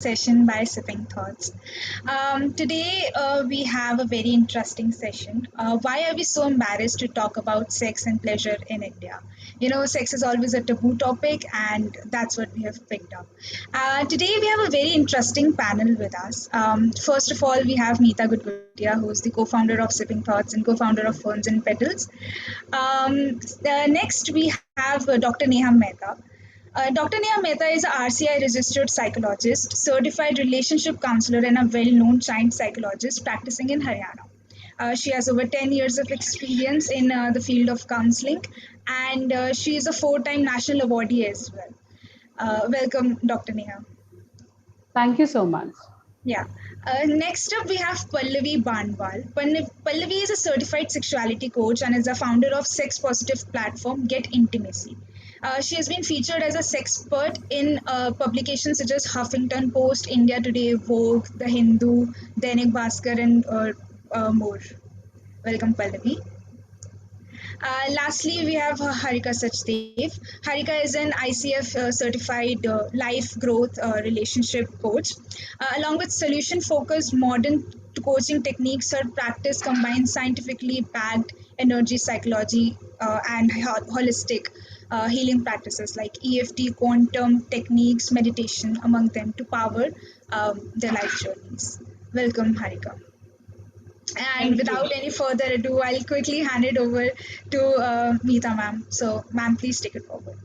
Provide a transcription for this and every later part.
session by Sipping Thoughts. Today, we have a very interesting session. Why are we so embarrassed to talk about sex and pleasure in India? Sex is always a taboo topic, and that's what we have picked up. Today, we have a very interesting panel with us. First of all, we have Meeta Gutgutia, who is the co founder of Sipping Thoughts and co founder of Ferns&Petals. Next, we have Dr. Neha Mehta. Dr. Neha Mehta is a RCI registered psychologist, certified relationship counselor, and a well known child psychologist practicing in Haryana. She has over 10 years of experience in the field of counseling, and she is a four-time national awardee as well. Welcome, Dr. Neha. Thank you so much. Yeah. Next up, we have Pallavi Barnwal. Pallavi is a certified sexuality coach and is the founder of sex positive platform Get Intimacy. She has been featured as a sexpert in publications such as Huffington Post, India Today, Vogue, The Hindu, Dainik Bhaskar, and more. Welcome, Pallavi. Lastly, we have Harika Sachdev. Harika is an ICF certified life growth relationship coach. Along with solution focused modern coaching techniques, her practice combines scientifically backed energy psychology and holistic healing practices like EFT, quantum techniques, meditation, among them to power their life journeys. Welcome, Harika. And without any further ado, I'll quickly hand it over to Meeta ma'am. So, ma'am, please take it forward.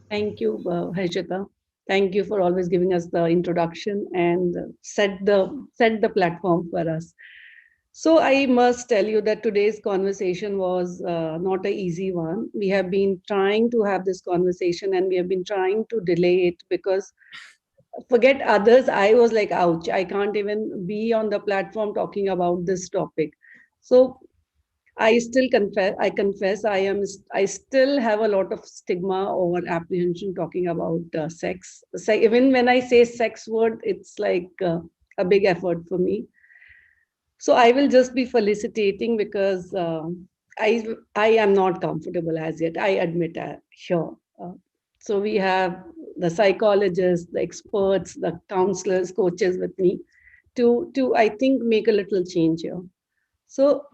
Thank you, Harshita. Thank you for always giving us the introduction and set the platform for us. So I must tell you that today's conversation was not an easy one. We have been trying to have this conversation and we have been trying to delay it because forget others, I was like, ouch, I can't even be on the platform talking about this topic. So I confess, I still have a lot of stigma or apprehension talking about sex. So even when I say sex word, it's like a big effort for me. So I will just be felicitating because I am not comfortable as yet. I admit sure. So we have the psychologists, the experts, the counselors, coaches with me to I think make a little change here. So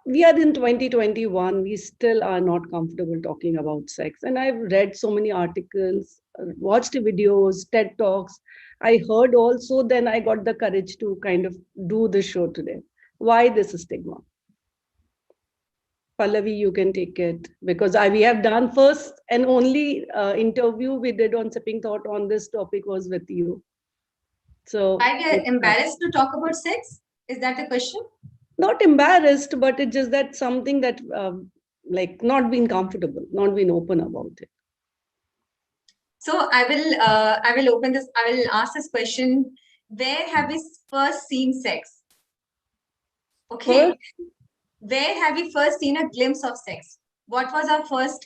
we are in 2021. We still are not comfortable talking about sex, and I've read so many articles, watched videos, TED talks. I heard also. Then I got the courage to kind of do the show today. Why this stigma? Pallavi, you can take it because we have done first and only interview we did on Sipping Thought on this topic was with you. So are you embarrassed to talk about sex? Is that the question? Not embarrassed, but it's just that something that like not being comfortable, not being open about it. So I will open this. I will ask this question: where have we first seen sex? Okay. First? Where have we first seen a glimpse of sex? What was our first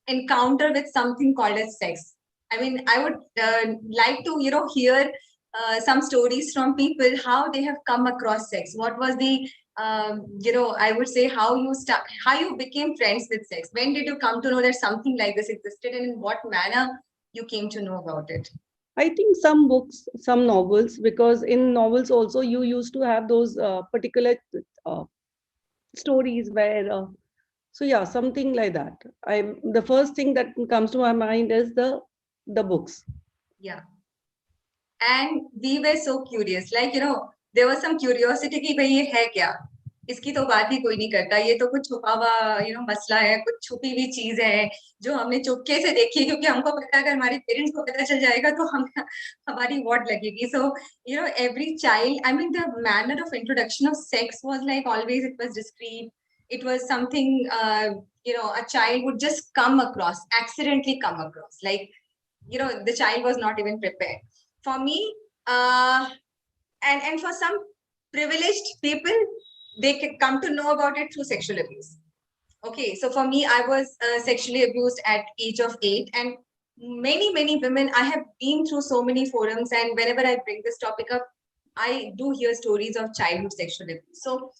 encounter with something called as sex? I mean, I would like to, hear some stories from people, how they have come across sex. What was the, I would say how you became friends with sex. When did you come to know that something like this existed and in what manner you came to know about it? I think some books, some novels, because in novels also you used to have those particular stories where so yeah, something like that. The first thing that comes to my mind is the books. Yeah. And we were so curious, like there was some curiosity कि भाई ये है क्या, इसकी तो बात ही कोई नहीं करता, ये तो कुछ छुपा हुआ मसला है, कुछ छुपी हुई चीज है जो हमने चुपके से देखी, क्योंकि हमको पता है अगर हमारे पेरेंट्स को पता चल जाएगा तो हमारी वॉट लगेगी. So every child, I mean the manner of introduction of sex was like always it was discreet. It was something a child would just accidentally come across, like the child was not even prepared. For me, and for some privileged people, they can come to know about it through sexual abuse. Okay, so for me, I was sexually abused at age of 8, and many women, I have been through so many forums, and whenever I bring this topic up, I do hear stories of childhood sexual abuse. So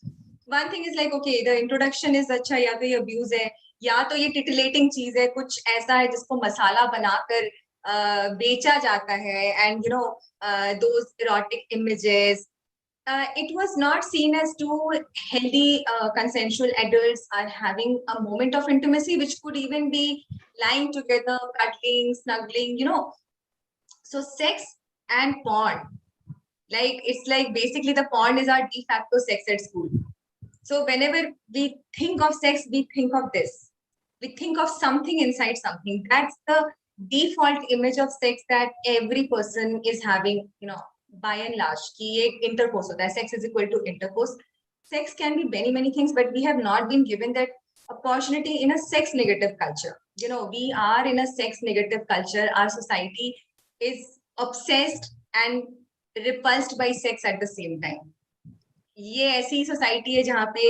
one thing is like, okay, the introduction is अच्छा या तो ये abuse है, या तो ये titillating चीज है, कुछ ऐसा है जिसको मसाला बनाकर बेचा जाता है, and those erotic images, it was not seen as two healthy, consensual adults are having a moment of intimacy, which could even be lying together, cuddling, snuggling, So sex and porn, like it's like basically the porn is our de facto sex at school. So whenever we think of sex, we think of this. We think of something inside something. That's the default image of sex that every person is having, by and large. कि एक intercourse होता है. Sex is equal to intercourse. Sex can be many, many things, but we have not been given that opportunity in a sex negative culture. We are in a sex negative culture. Our society is obsessed and repulsed by sex at the same time. ये ऐसी society है जहाँ पे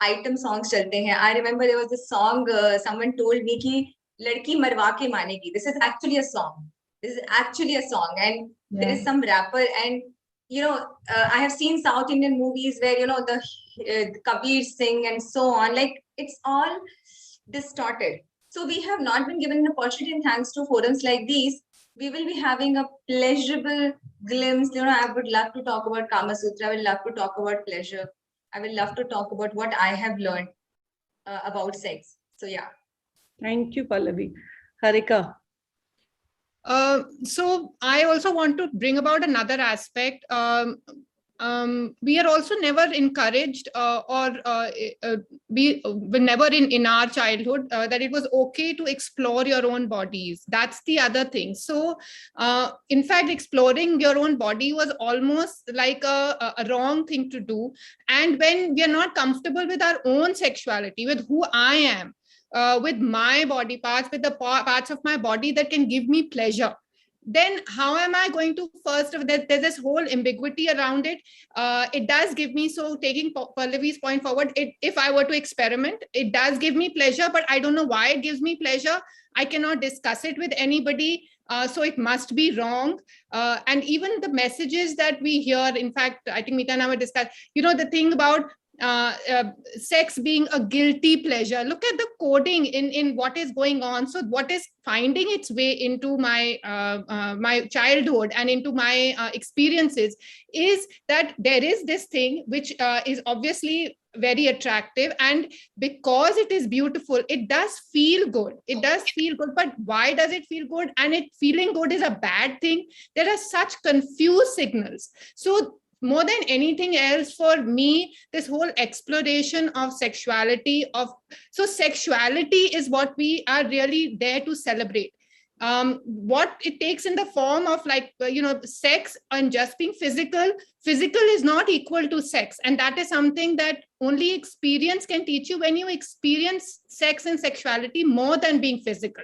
item songs चलते हैं. I remember there was this song, someone told me कि लड़की मरवा के मानेगी. This is actually a song. This is actually a song, and there is some rapper, and I have seen South Indian movies where the Kabir sing and so on. Like, it's all distorted. So we have not been given an opportunity, and thanks to forums like these, we will be having a pleasurable glimpse. I would love to talk about Kama Sutra. I will love to talk about pleasure. I will love to talk about what I have learned about sex. So yeah. Thank you, Pallavi. Harika. So I also want to bring about another aspect. We are also never encouraged we were never in our childhood that it was okay to explore your own bodies. That's the other thing. So in fact, exploring your own body was almost like a wrong thing to do. And when we are not comfortable with our own sexuality, with who I am, with my body parts, with the parts of my body that can give me pleasure, then how am I going to there's this whole ambiguity around it. It does give me, so taking Pallavi's point forward, if I were to experiment, it does give me pleasure, but I don't know why it gives me pleasure. I cannot discuss it with anybody. So it must be wrong. And even the messages that we hear, in fact, I think Meeta and I were discussing, the thing about sex being a guilty pleasure. Look at the coding in what is going on. So what is finding its way into my my childhood and into my experiences is that there is this thing which is obviously very attractive, and because it is beautiful, it does feel good. It does feel good. But why does it feel good? And it feeling good is a bad thing. There are such confused signals. So more than anything else, for me, this whole exploration of sexuality, so sexuality is what we are really there to celebrate. What it takes in the form of, like, sex and just being physical is not equal to sex. And that is something that only experience can teach you, when you experience sex and sexuality more than being physical.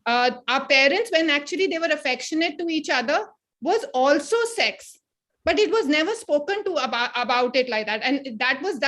Our parents, when actually they were affectionate to each other, was also sex. But it was never spoken to about it like that. And that was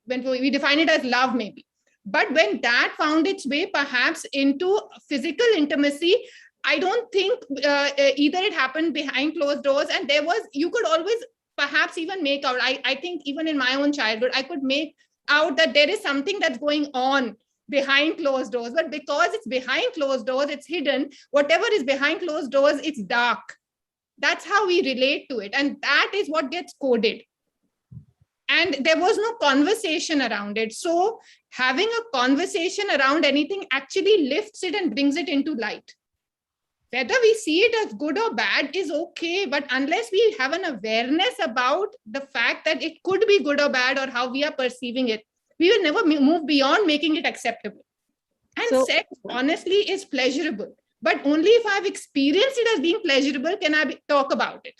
when we define it as love, maybe. But when that found its way perhaps into physical intimacy, I don't think either it happened behind closed doors, and you could always perhaps even make out, I think even in my own childhood, I could make out that there is something that's going on behind closed doors. But because it's behind closed doors, it's hidden. Whatever is behind closed doors, it's dark. That's how we relate to it. And that is what gets coded. And there was no conversation around it. So having a conversation around anything actually lifts it and brings it into light. Whether we see it as good or bad is okay, but unless we have an awareness about the fact that it could be good or bad, or how we are perceiving it, we will never move beyond making it acceptable. And sex, honestly, is pleasurable. But only if I've experienced it as being pleasurable can I talk about it.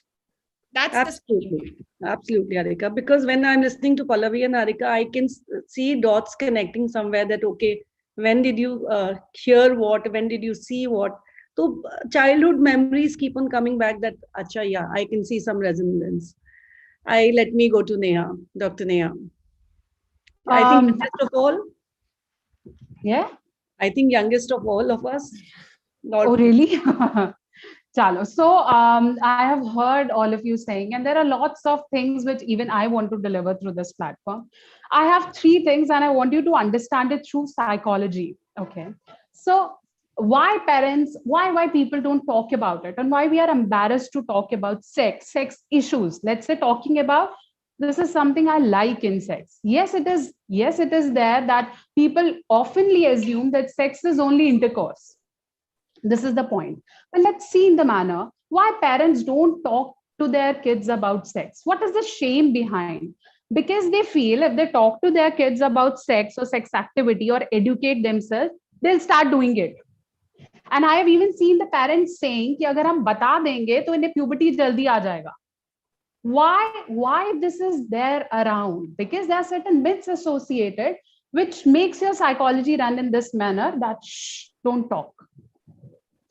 That's absolutely, Harika. Because when I'm listening to Pallavi and Harika, I can see dots connecting somewhere that, okay, when did you hear what? When did you see what? So childhood memories keep on coming back that, acha, yeah, I can see some resemblance. Let me go to Neha, Dr. Neha. I think youngest of all. Yeah. I think youngest of all of us. Oh, really? Chalo. So I have heard all of you saying, and there are lots of things which even I want to deliver through this platform. I have 3 things, and I want you to understand it through psychology. Okay. So why parents, why people don't talk about it, and why we are embarrassed to talk about sex issues. Let's say talking about, this is something I like in sex. Yes, it is. Yes, it is there that people oftenly assume that sex is only intercourse. This is the point. But let's see in the manner why parents don't talk to their kids about sex. What is the shame behind? Because they feel if they talk to their kids about sex or sex activity or educate themselves, they'll start doing it. And I have even seen the parents saying कि अगर हम बता देंगे तो इन्हें puberty जल्दी आ जाएगा. Why this is there around? Because there are certain myths associated which makes your psychology run in this manner that shh, don't talk,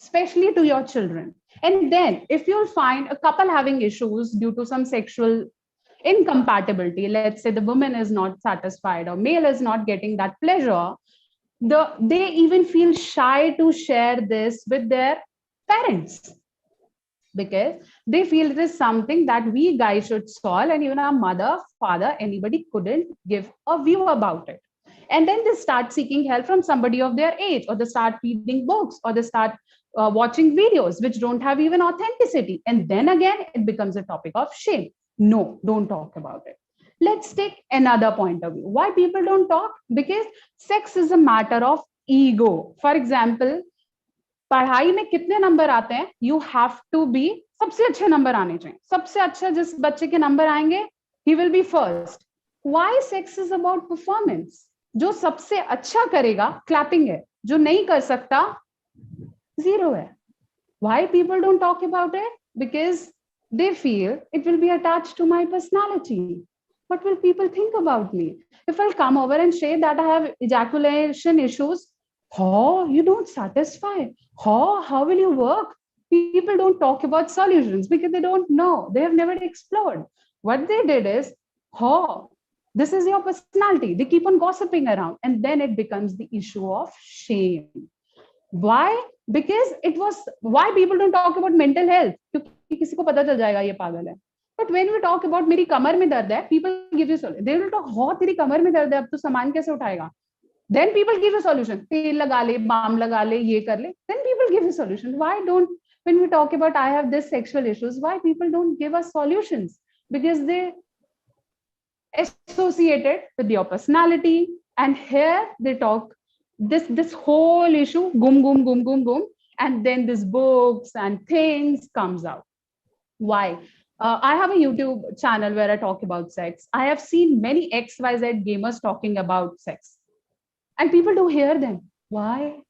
especially to your children. And then if you'll find a couple having issues due to some sexual incompatibility, let's say the woman is not satisfied or male is not getting that pleasure, they even feel shy to share this with their parents, because they feel it is something that we guys should solve, and even our mother, father, anybody couldn't give a view about it. And then they start seeking help from somebody of their age, or they start reading books, or they start watching videos which don't have even authenticity. And then again, it becomes a topic of shame. No, don't talk about it. Let's take another point of view. Why people don't talk? Because sex is a matter of ego. For example, पढ़ाई में कितने number आते हैं, you have to be, सबसे अच्छे number आने चाहिए. सबसे अच्छा जिस बच्चे के नंबर आएंगे, he will be first. Why sex is about performance? जो सबसे अच्छा करेगा क्लैपिंग है, जो नहीं कर सकता जीरो है. Why people don't talk about it? Because they feel it will be attached to my personality. What will people think about me if I'll come over and say that I have ejaculation issues? Oh, you don't satisfy. Oh, how will you work? People don't talk about solutions because they don't know. They have never explored. What they did is, oh, this is your personality. They keep on gossiping around. And then it becomes the issue of shame. Why? Because it was, why people don't talk about mental health? क्योंकि किसी को पता चल जाएगा ये पागल है. But when we talk about मेरी कमर में दर्द है, people give you solution. They will talk, हो तेरी कमर में दर्द है, अब तू सामान कैसे उठाएगा? Then people give you solution. तेल लगा ले, बाम लगा ले, ये कर ले. Then people give you solution. Why don't, when we talk about I have this sexual issues, why people don't give us solutions? Because they associate it with your personality, and here they talk this whole issue, gum, and then this books and things comes out. Why? I have a YouTube channel where I talk about sex. I have seen many XYZ gamers talking about sex. And people do hear them. Why?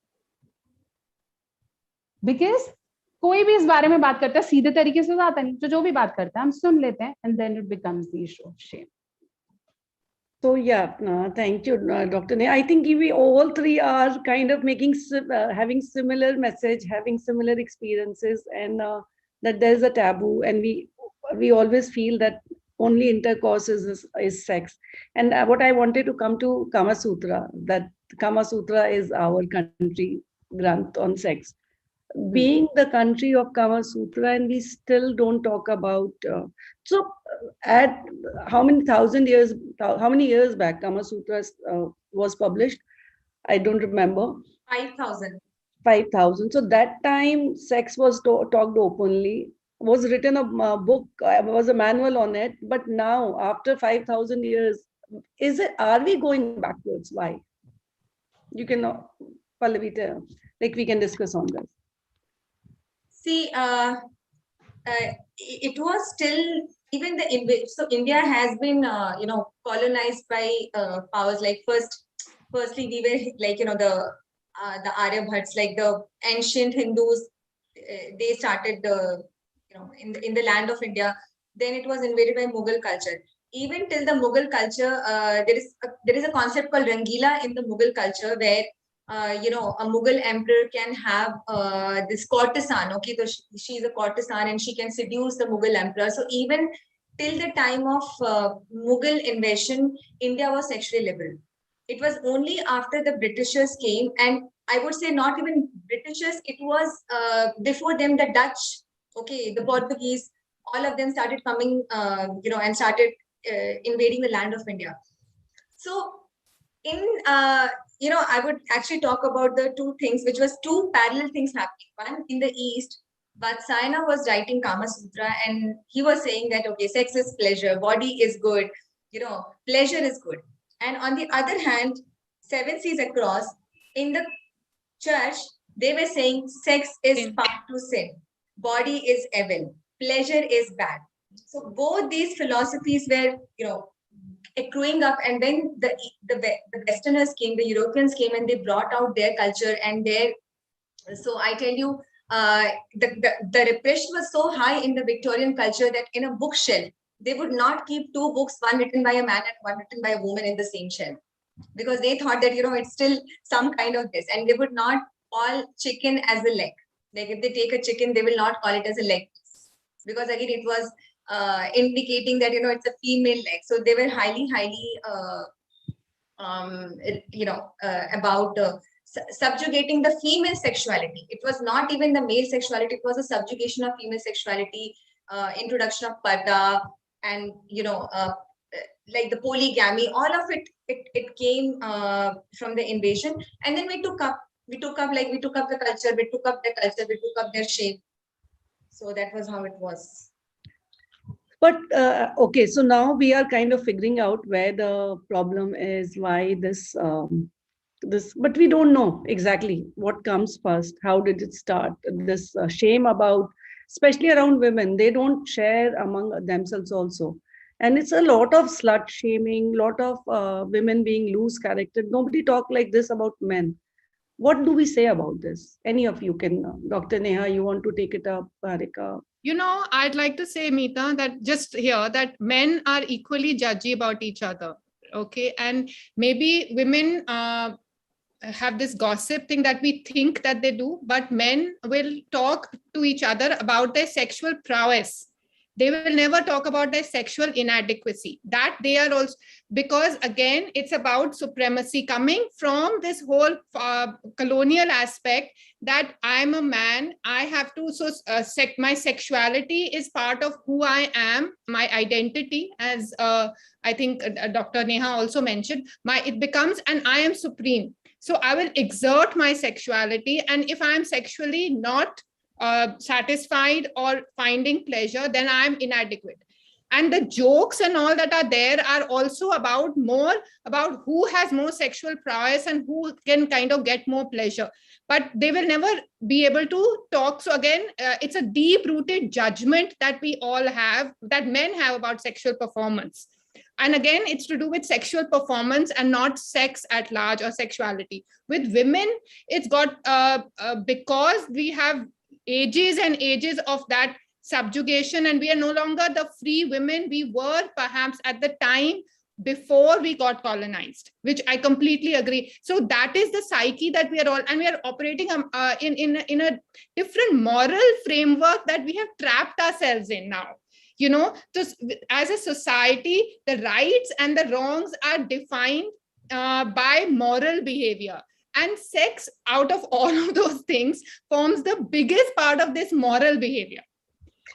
Because कोई भी इस बारे में बात करता है, सीधे तरीके से आता नहीं, तो जो भी बात करता है हम सुन लेते हैं, and then it becomes the issue of shame. So yeah, thank you, Dr. Neha. I think we all three are kind of making having similar message, having similar experiences, and that there is a taboo, and we always feel that only intercourse is sex. And what I wanted to come to Kama Sutra, that Kama Sutra is our country granth on sex. Being the country of Kama Sutra, and we still don't talk about. So, at how many years back Kama Sutra was published? I don't remember. 5,000. 5,000. So that time, sex was talked openly. Was written a book, was a manual on it. But now, after 5,000 years, are we going backwards? Why? You can, Pallavi, like we can discuss on this. See, it was still even so India has been colonized by powers like firstly we were like the Aryabhats, like the ancient Hindus, they started the in the land of India. Then it was invaded by Mughal culture. Even till the Mughal culture, there is a concept called Rangila in the Mughal culture where a Mughal emperor can have this courtesan. Okay, so she is a courtesan and she can seduce the Mughal emperor. So even till the time of Mughal invasion, India was sexually liberal. It was only after the Britishers came, and I would say not even Britishers, it was before them the Dutch, okay, the Portuguese, all of them started coming, and started invading the land of India. So I would actually talk about the two things, which was two parallel things happening. One, in the East, Vatsayana was writing Kama Sutra, and he was saying that, okay, sex is pleasure, body is good, pleasure is good. And on the other hand, 7 seas across, in the church, they were saying sex is part to sin, body is evil, pleasure is bad. So both these philosophies were, growing up, and then the Westerners came, the Europeans came, and they brought out their culture and their. So I tell you, the repression was so high in the Victorian culture that in a bookshelf they would not keep two books, one written by a man and one written by a woman, in the same shelf, because they thought that it's still some kind of this, and they would not call chicken as a leg. Like if they take a chicken, they will not call it as a leg piece, because again it was indicating that it's a female leg. So they were highly about subjugating the female sexuality. It was not even the male sexuality, it was a subjugation of female sexuality, introduction of parda, and like the polygamy. All of it came from the invasion, and then we took up the culture, we took up their shape. So that was how it was. But okay, so now we are kind of figuring out where the problem is, why this, but we don't know exactly what comes first. How did it start? This shame about, especially around women, they don't share among themselves also. And it's a lot of slut shaming, lot of women being loose character. Nobody talk like this about men. What do we say about this? Any of you can, Dr. Neha, you want to take it up, Harika? I'd like to say, Meeta, that just here that men are equally judgy about each other. Okay. And maybe women have this gossip thing that we think that they do, but men will talk to each other about their sexual prowess. They will never talk about their sexual inadequacy. That they are also, because again, it's about supremacy coming from this whole colonial aspect that I'm a man, I have to, my sexuality is part of who I am, my identity, as I think Dr. Neha also mentioned, it becomes, and I am supreme. So I will exert my sexuality, and if I'm sexually not satisfied or finding pleasure, then I'm inadequate. And the jokes and all that are there are also about who has more sexual prowess and who can kind of get more pleasure. But they will never be able to talk. So again, it's a deep-rooted judgment that we all have, that men have about sexual performance. And again, it's to do with sexual performance and not sex at large or sexuality. With women, it's got, because we have ages and ages of that subjugation, and we are no longer the free women we were perhaps at the time before we got colonized, which I completely agree. So that is the psyche that we are all, and we are operating in a different moral framework that we have trapped ourselves in now. As a society, the rights and the wrongs are defined by moral behavior. And sex, out of all of those things, forms the biggest part of this moral behavior.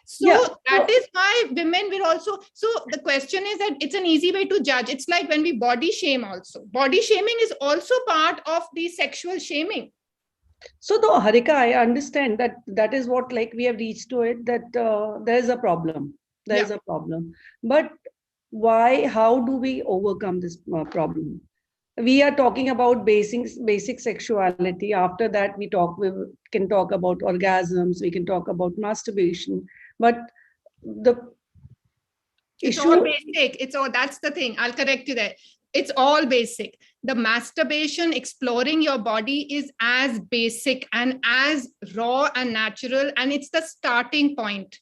So yeah, that is why women will also, so the question is that it's an easy way to judge. It's like when we body shame also. Body shaming is also part of the sexual shaming. So though, Harika, I understand that is what, like, we have reached to it, that there is a problem. There is a problem. But why, how do we overcome this problem? We are talking about basic sexuality. After that, we can talk about orgasms, we can talk about masturbation. But it's all basic. That's the thing. I'll correct you there. It's all basic. The masturbation, exploring your body, is as basic and as raw and natural, and it's the starting point.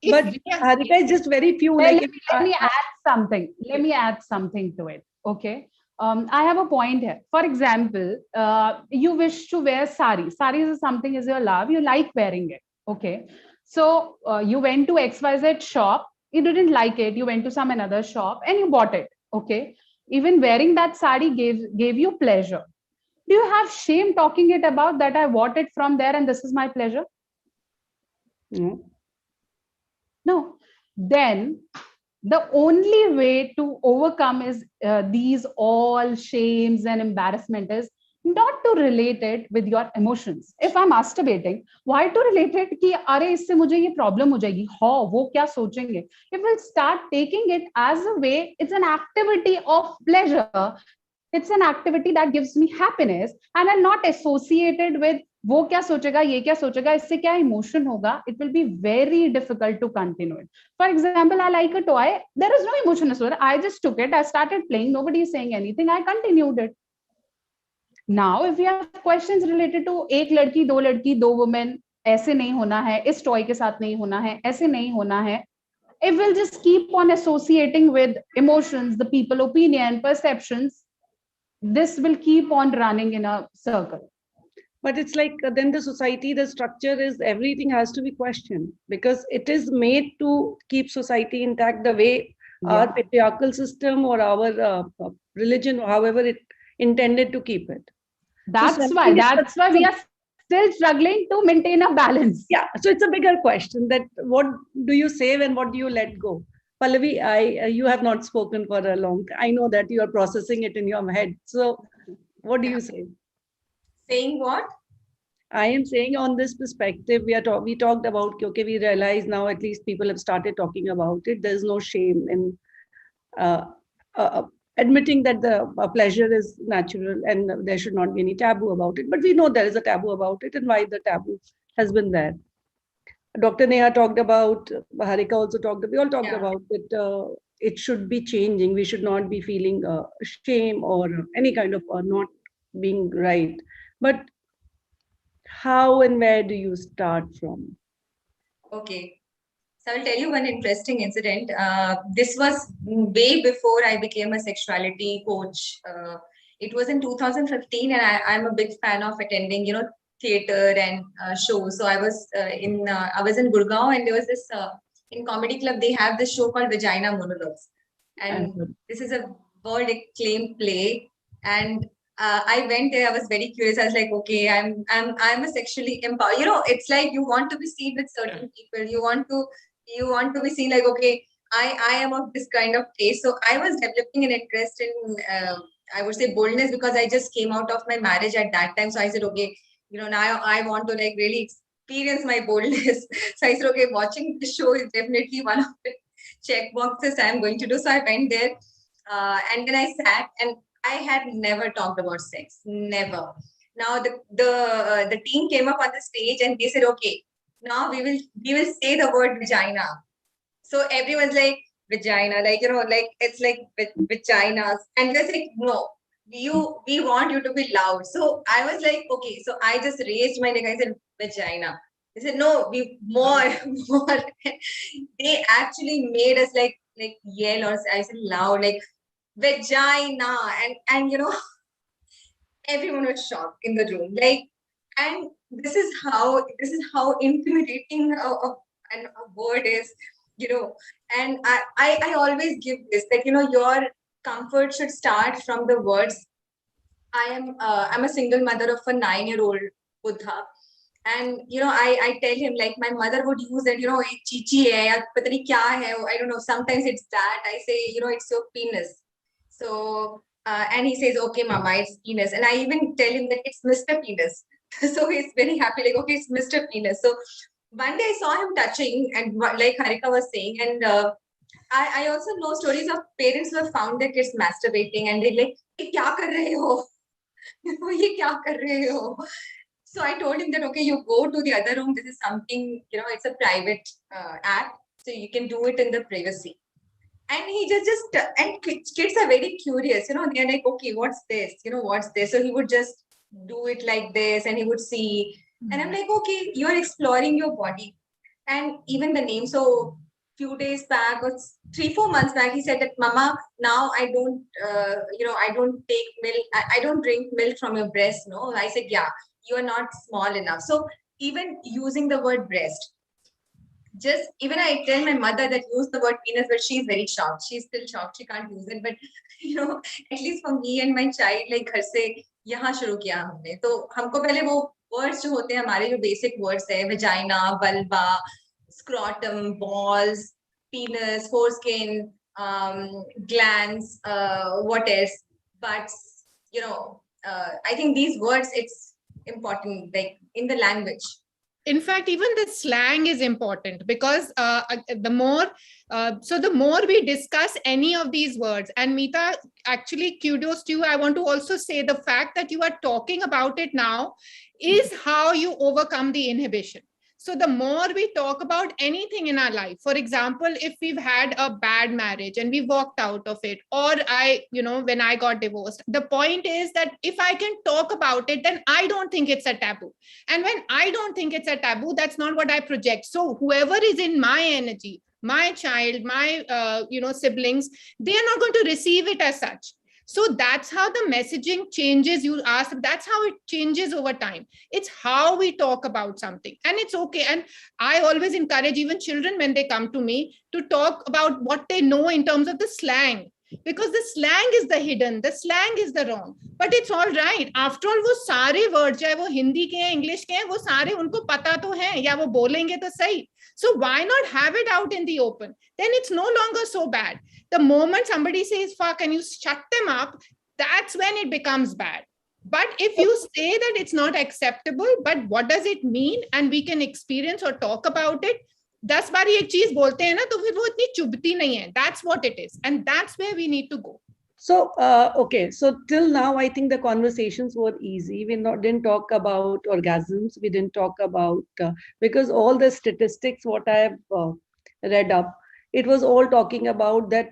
But Harika, is just very few. Let me add something. Let me add something to it. Okay. I have a point here. For example, you wish to wear sari. Sari is something is your love. You like wearing it. Okay. So you went to XYZ shop. You didn't like it. You went to some another shop and you bought it. Okay. Even wearing that sari gave you pleasure. Do you have shame talking it about that? I bought it from there and this is my pleasure. No. No. Then The only way to overcome is these all shames and embarrassment is not to relate it with your emotions. If I'm masturbating, why to relate it कि अरे इससे मुझे ये problem हो जाएगी, हाँ वो क्या सोचेंगे. If we'll start taking it as a way, it's an activity of pleasure. It's an activity that gives me happiness, and I'm not associated with वो क्या सोचेगा, ये क्या सोचेगा, इससे क्या emotion होगा. It will be very difficult to continue it. For example, I like a toy. There is no emotion associated. I just took it. I started playing. Nobody is saying anything. I continued it. Now, if we have questions related to एक लड़की, दो women, ऐसे नहीं होना है, इस toy के साथ नहीं होना है, ऐसे नहीं होना है. If we'll just keep on associating with emotions, the people opinion, perceptions, this will keep on running in a circle. But it's like then the society, the structure is everything has to be questioned because it is made to keep society intact the way our patriarchal system or our religion or however it intended to keep it. That's why we are still struggling to maintain a balance. Yeah, so it's a bigger question that what do you save and what do you let go? Pallavi, you have not spoken for a long time. I know that you are processing it in your head. So what do you say? Saying what? I am saying on this perspective, we talked about, okay, we realize now at least people have started talking about it. There's no shame in admitting that the pleasure is natural and there should not be any taboo about it. But we know there is a taboo about it and why the taboo has been there. Dr. Neha talked about, Harika also talked, we all talked about that it should be changing. We should not be feeling shame or any kind of not being right. But how and where do you start from? Okay. So I'll tell you one interesting incident. This was way before I became a sexuality coach. It was in 2015 and I'm a big fan of attending, theater and shows. So I was in Gurgaon and there was this, in Comedy Club, they have this show called Vagina Monologues. And this is a world acclaimed play. And I went there. I was very curious. I was like, okay, I'm a sexually empowered. It's like you want to be seen with certain people. You want to be seen like, okay, I am of this kind of taste. So I was developing an interest in, I would say, boldness because I just came out of my marriage at that time. So I said, okay, now I want to like really experience my boldness. So I said, okay, watching the show is definitely one of the check boxes I'm going to do. So I went there, and then I sat and I had never talked about sex, never. Now the team came up on the stage and they said, okay, now we will say the word vagina. So everyone's like vagina, like like it's like vaginas, and they're like, no, we want you to be loud. So I was like, okay, so I just raised my neck. I said vagina. They said no, we more. They actually made us like yell or I said loud like vagina, and everyone was shocked in the room, like, and this is how intimidating a word is, and I always give this that your comfort should start from the words. I'm a single mother of a 9-year-old Buddha. And I tell him, like, my mother would use that, chichi hai, ya pata nahi kya hai, I don't know, sometimes it's that. I say, it's your penis. So and he says, okay, mama, it's penis. And I even tell him that it's Mr. Penis. So he's very happy, like, okay, it's Mr. Penis. So one day I saw him touching, and like Harika was saying, and I also know stories of parents who have found their kids masturbating and they're like, ye kya kar rahe ho? Ye kya kar rahe ho? So I told him that, okay, you go to the other room. This is something, it's a private act. So you can do it in the privacy. And he just and kids are very curious, they're like, okay, what's this? What's this? So he would just do it like this and he would see. And I'm like, okay, you're exploring your body. And even the name. So few days back or 3-4 months back, he said that, mama, now I don't, I don't take milk. I don't drink milk from your breast. No, I said, yeah, you are not small enough. So even using the word breast, just even I tell my mother that use the word penis, but she's very shocked. She's still shocked. She can't use it. But at least for me and my child, like घर से यहाँ शुरू किया हमने. तो हमको पहले वो words जो होते हैं हमारे जो basic words है, vagina, vulva, scrotum, balls, penis, foreskin, glands, what else? But I think these words, it's important, like in the language. In fact, even the slang is important, because the more we discuss any of these words, and Meeta, actually kudos to you. I want to also say the fact that you are talking about it now is how you overcome the inhibition. So the more we talk about anything in our life, for example, if we've had a bad marriage and we walked out of it, or when I got divorced, the point is that if I can talk about it, then I don't think it's a taboo. And when I don't think it's a taboo, that's not what I project. So whoever is in my energy, my child, my siblings, they are not going to receive it as such. So that's how the messaging changes. You ask, that's how it changes over time. It's how we talk about something, and it's okay. And I always encourage even children, when they come to me, to talk about what they know in terms of the slang, because the slang is the hidden, the slang is the wrong. But it's all right. After all, वो सारे words, चाहे वो हिंदी के हैं, English के हैं, वो सारे उनको पता तो हैं, या वो बोलेंगे तो सही. So why not have it out in the open? Then it's no longer so bad. The moment somebody says fuck and you shut them up, that's when it becomes bad. But if you say that it's not acceptable, but what does it mean, and we can experience or talk about it, 10 बार एक चीज बोलते हैं ना, तो फिर वो इतनी चुभती नहीं है. That's what it is, and that's where we need to go. So, okay. So till now, I think the conversations were easy. We didn't talk about orgasms. We didn't talk about, because all the statistics, what I have read up, it was all talking about that,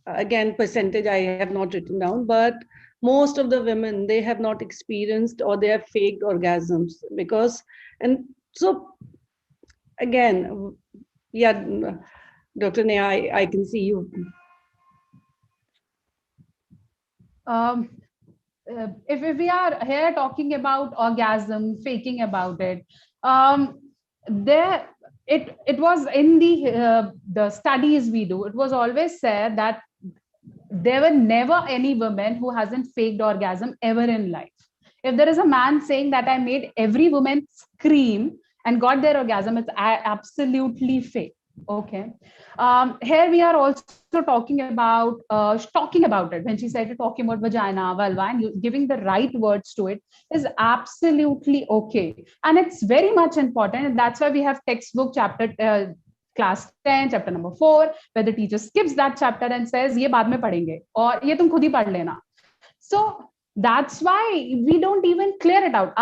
again, percentage I have not written down, but most of the women, they have not experienced, or they have faked orgasms, because, and so again, yeah, Dr. Neha, I can see you. If we are here talking about orgasm, faking about it, it was in the studies we do, it was always said that there were never any woman who hasn't faked orgasm ever in life. If there is a man saying that I made every woman scream and got their orgasm, it's absolutely fake. Okay. Here we are also talking about it. When she said talking about vagina, vulva, and giving the right words to it is absolutely okay. And it's very much important. And that's why we have textbook chapter, class 10, chapter number 4, where the teacher skips that chapter and says, ye baad mein padhenge, or ye tum khud hi padh lena. So that's why we don't even clear it out.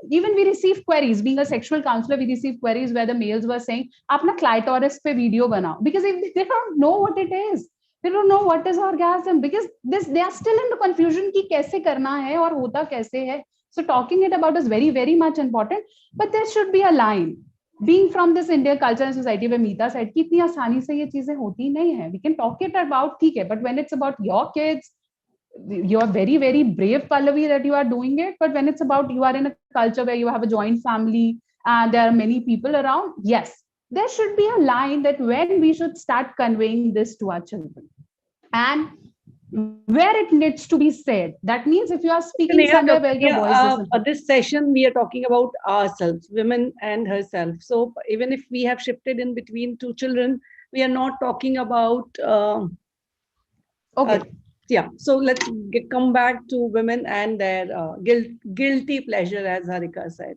Even we receive queries. Being a sexual counselor, we receive queries where the males were saying, "Apna clitoris pe video banao," because if they don't know what it is, they don't know what is orgasm, because they are still in the confusion ki kaise karna hai aur hota kaise hai. So talking it about is very, very much important. But there should be a line. Being from this Indian culture and society, where Meeta said कि इतनी आसानी से ये चीजें होती नहीं है. We can talk it about, ठीक है, but when it's about your kids, you are very, very brave, Pallavi, that you are doing it. But when it's about, you are in a culture where you have a joint family and there are many people around, yes, there should be a line that when we should start conveying this to our children and where it needs to be said. That means if you are speaking somewhere where your voice is this session, we are talking about ourselves, women and herself. So even if we have shifted in between two children, we are not talking about okay. Yeah, so let's come back to women and their guilty pleasure, as Harika said.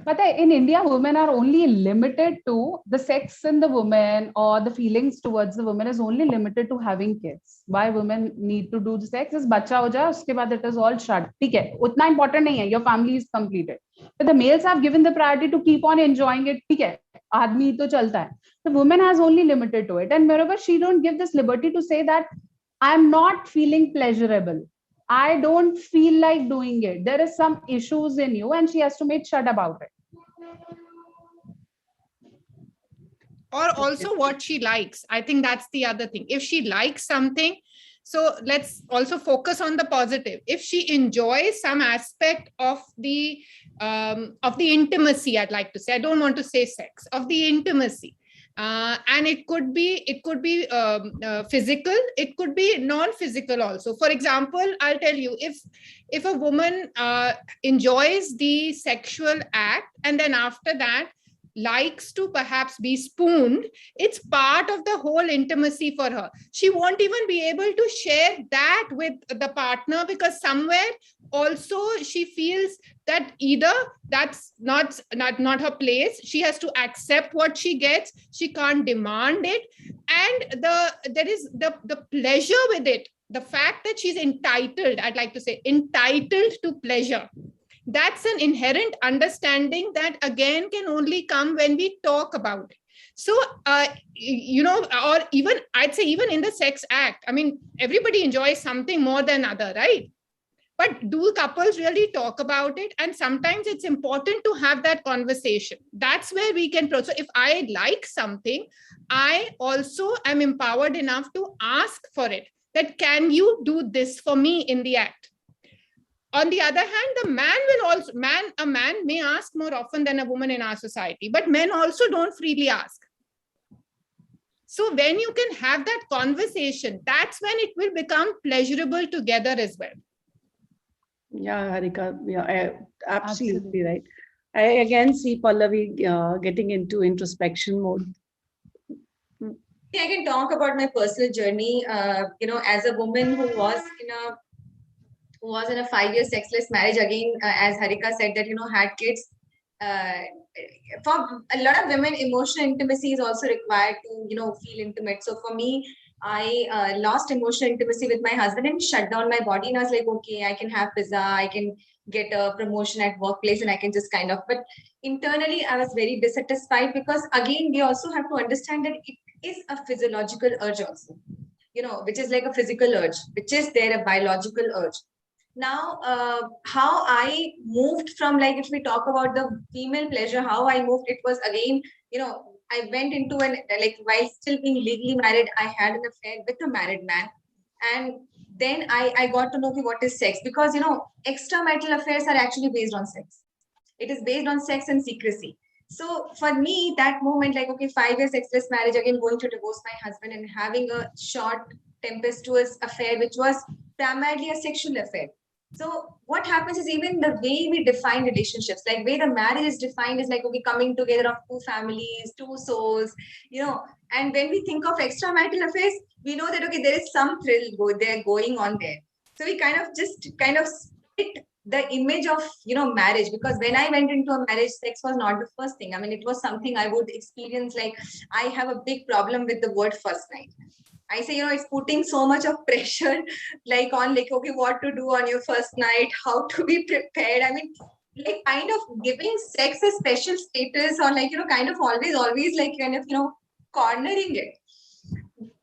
But in India, women are only limited to the sex in the woman, or the feelings towards the woman is only limited to having kids. Why women need to do the sex is bacha ho jaya, uske baad it is all shut. ठीक है, उतना important नहीं है. Your family is completed. But the males have given the priority to keep on enjoying it. ठीक है, आदमी तो चलता है. The woman has only limited to it, and wherever she don't give this liberty to say that I'm not feeling pleasurable, I don't feel like doing it, there is some issues in you, and she has to make shut about it. Or also what she likes. I think that's the other thing. If she likes something, so let's also focus on the positive. If she enjoys some aspect of the intimacy, I'd like to say, I don't want to say sex, of the intimacy. And it could be physical, it could be non-physical also. For example, I'll tell you, if a woman enjoys the sexual act, and then after that likes to perhaps be spooned, it's part of the whole intimacy for her. She won't even be able to share that with the partner, because somewhere also she feels that either that's not her place, she has to accept what she gets, she can't demand it, and there is the pleasure with it, the fact that she's entitled, I'd like to say entitled to pleasure. That's an inherent understanding that again can only come when we talk about it. So, or even I'd say even in the sex act, I mean, everybody enjoys something more than other, right? But do couples really talk about it? And sometimes it's important to have that conversation. That's where we can. So if I like something, I also am empowered enough to ask for it. That can you do this for me in the act? On the other hand, the man will also, a man may ask more often than a woman in our society, but men also don't freely ask. So when you can have that conversation, that's when it will become pleasurable together as well. Yeah, Harika, yeah, absolutely right. I again see Pallavi getting into introspection mode. I can talk about my personal journey. As a woman who was in a 5-year sexless marriage, again, as Harika said, that had kids. For a lot of women, emotional intimacy is also required to feel intimate. So for me, I lost emotional intimacy with my husband and shut down my body, and I was like, okay, I can have pizza, I can get a promotion at workplace, and I can just kind of, but internally I was very dissatisfied, because again, we also have to understand that it is a physiological urge also, which is like a physical urge, which is there, a biological urge. Now, how I moved from, like, if we talk about the female pleasure, how I moved, it was again, I went into while still being legally married, I had an affair with a married man. And then I got to know what is sex, because, extramarital affairs are actually based on sex. It is based on sex and secrecy. So for me, that moment, like, okay, 5 years sexless marriage, again, going to divorce my husband and having a short tempestuous affair, which was primarily a sexual affair. So what happens is, even the way we define relationships, like way the marriage is defined is like, okay, coming together of two families, two souls, and when we think of extramarital affairs, we know that, okay, there is some thrill going on there. So we kind of split the image of, marriage, because when I went into a marriage, sex was not the first thing. I mean, it was something I would experience. Like, I have a big problem with the word first night. I say, it's putting so much of pressure, like on, like, okay, what to do on your first night, how to be prepared. I mean, like, kind of giving sex a special status, or like, kind of always like, kind of, cornering it.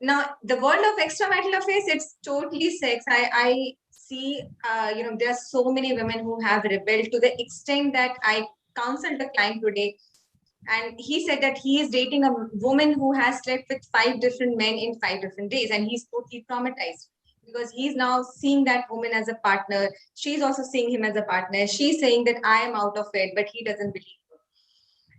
Now, the world of extramarital affairs, it's totally sex. I see, there are so many women who have rebelled, to the extent that I counseled a client today. And he said that he is dating a woman who has slept with 5 different men in 5 different days. And he's totally traumatized, because he's now seeing that woman as a partner. She's also seeing him as a partner. She's saying that I am out of it, but he doesn't believe her.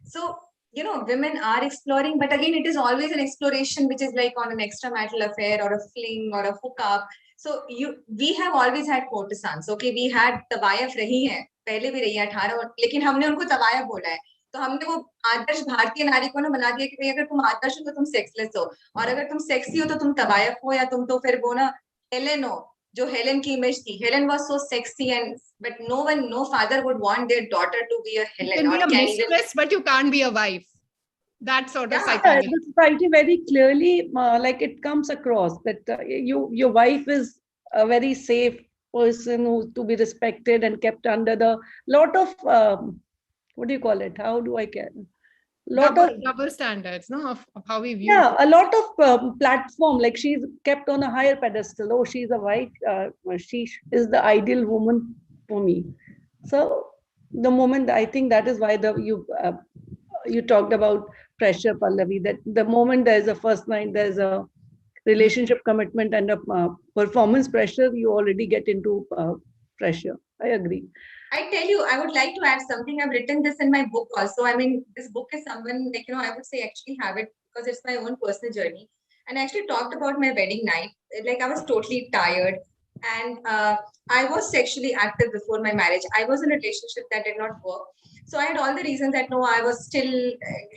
So, women are exploring, but again, it is always an exploration, which is like on an extramarital affair or a fling or a hookup. So we have always had courtesans. Okay, we had तवायफ रही है, पहले भी रही है 18, लेकिन हमने उनको तवायफ बोला है. तो हमने वो आदर्श भारतीय नारी को ना बना दिया कि अगर तुम आदर्श हो तो तुम सेक्सलेस हो, और अगर तुम सेक्सी हो तो तुम तवायफ हो, या तुम तो फिर वो ना हेलेन हो, जो हेलेन की इमेज थी. Helen was so sexy, but no father would want their daughter to be a Helen. You can be a mistress, but you can't be a wife. That sort of psychology. The society very clearly, like, it comes across that your wife is a very safe person who's to be respected and kept under the lot of what do you call it? How do I get? Double standards, no, of how we view. Yeah, a lot of platform, like, she's kept on a higher pedestal. Oh, she's a wife. She is the ideal woman for me. So the moment, I think that is why you talked about pressure, Pallavi, that the moment there's a first night, there's a relationship commitment and a performance pressure, you already get into pressure. I agree. I tell you, I would like to add something. I've written this in my book also. I mean, this book is someone, like, I would say actually have it, because it's my own personal journey. And I actually talked about my wedding night. Like, I was totally tired. And I was sexually active before my marriage. I was in a relationship that did not work. So I had all the reasons that no, I was still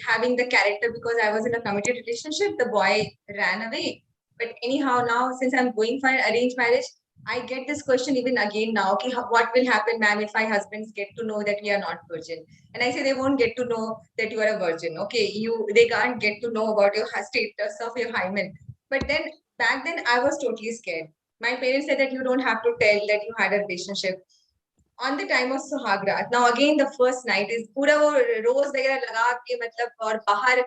having the character because I was in a committed relationship. The boy ran away. But anyhow, now since I'm going for an arranged marriage, I get this question even again now. Okay, what will happen, ma'am, if my husbands get to know that we are not virgin? And I say they won't get to know that you are a virgin. Okay, they can't get to know about your status of your hymen. But then back then I was totally scared. My parents said that you don't have to tell that you had a relationship. On the time of Suhagrat, now again the first night is पूरा वो रोज वगैरह लगा के मतलब और बाहर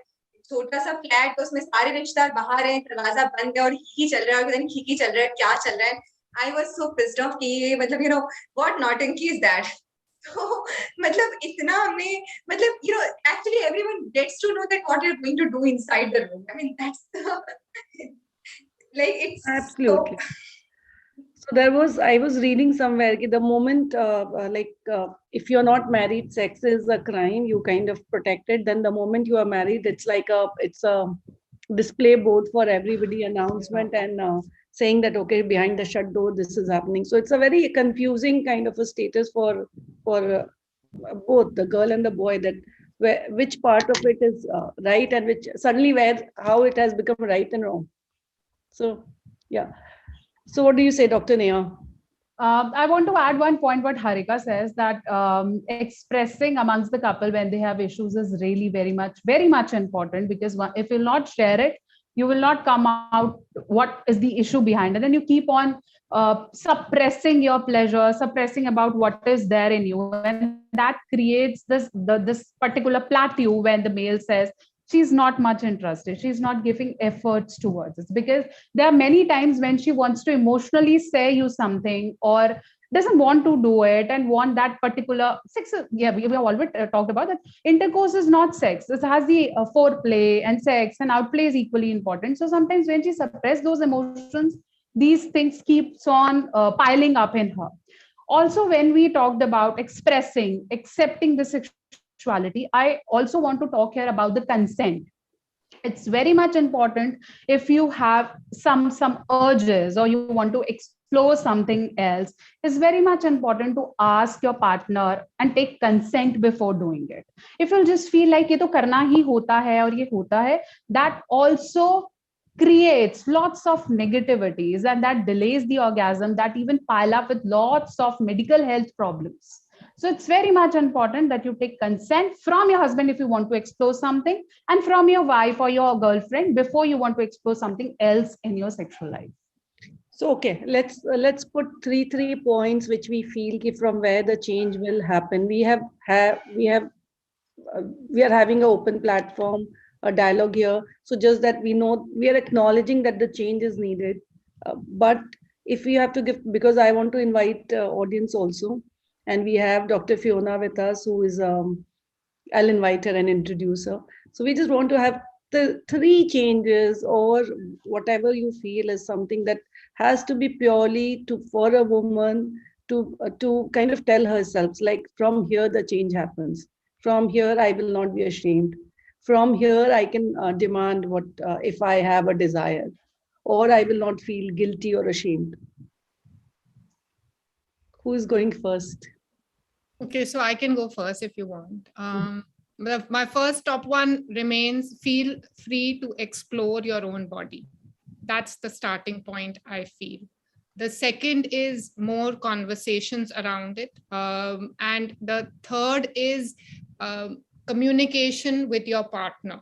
छोटा सा फ्लैट तो उसमें सारे रिश्तेदार बाहर हैं दरवाजा बंद है और ही चल रहा है और ही चल रहा है क्या चल रहा है I was so pissed off कि ये मतलब यू नो व्हाट नॉटंकी इज दैट तो मतलब इतना हमने मतलब you know actually everyone gets to know that what you are going to do inside the room I mean that's like it's Absolutely. So I was reading somewhere that the moment, if you're not married, sex is a crime, you kind of protect it. Then the moment you are married, it's a display board for everybody, announcement and saying that, okay, behind the shut door, this is happening. So it's a very confusing kind of a status for both the girl and the boy, that which part of it is right and which suddenly how it has become right and wrong. So, yeah. So what do you say, Dr. Neha? I want to add one point what Harika says, that expressing amongst the couple when they have issues is really very much important, because if you'll not share it, you will not come out what is the issue behind it. And you keep on suppressing your pleasure, suppressing about what is there in you. And that creates this particular plateau when the male says, she's not much interested, she's not giving efforts towards it, because there are many times when she wants to emotionally say you something or doesn't want to do it and want that particular sex. Yeah, we have already talked about that. Intercourse is not sex. It has the foreplay and sex, and outplay is equally important. So sometimes when she suppresses those emotions, these things keeps on piling up in her. Also, when we talked about expressing, accepting the sexuality, I also want to talk here about the consent. It's very much important. If you have some urges or you want to explore something else, it's very much important to ask your partner and take consent before doing it. If you'll just feel like ye to karna hi hota hai aur ye hota hai, that also creates lots of negativities, and that delays the orgasm, that even pile up with lots of medical health problems. So it's very much important that you take consent from your husband if you want to explore something, and from your wife or your girlfriend before you want to explore something else in your sexual life. So, okay, let's put three points which we feel from where the change will happen. We are having an open platform, a dialogue here. So just that we know, we are acknowledging that the change is needed. But if we have to give, because I want to invite audience also, and we have Dr. Fiona with us, who is, I'll invite her and introduce her. So we just want to have the 3 changes, or whatever you feel is something that has to be purely for a woman to kind of tell herself, like, from here the change happens. From here I will not be ashamed. From here I can demand what if I have a desire, or I will not feel guilty or ashamed. Who is going first? Okay, so I can go first if you want. My first top one remains: feel free to explore your own body. That's the starting point, I feel. The second is more conversations around it. And the third is communication with your partner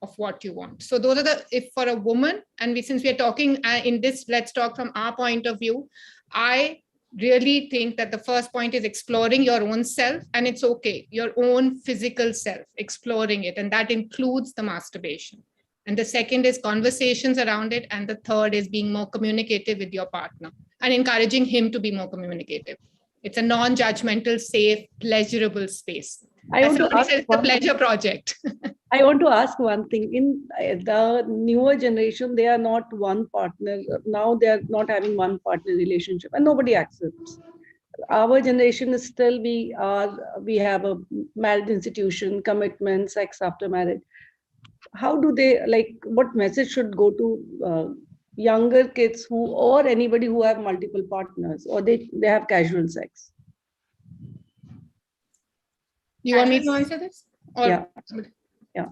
of what you want. So those are if for a woman, and since we are talking in this, let's talk from our point of view. I really think that the first point is exploring your own self, and it's okay, your own physical self, exploring it, and that includes the masturbation. And the second is conversations around it, and the third is being more communicative with your partner and encouraging him to be more communicative. It's a non-judgmental, safe, pleasurable space. I want to ask the pleasure project. I want to ask one thing. In the newer generation, they are not one partner. Now they are not having one partner relationship, and nobody accepts. Our generation is still, we have a marriage institution, commitment, sex after marriage. How do they, like, what message should go to younger kids or anybody who have multiple partners, or they have casual sex? You want me to answer this? Or Yeah.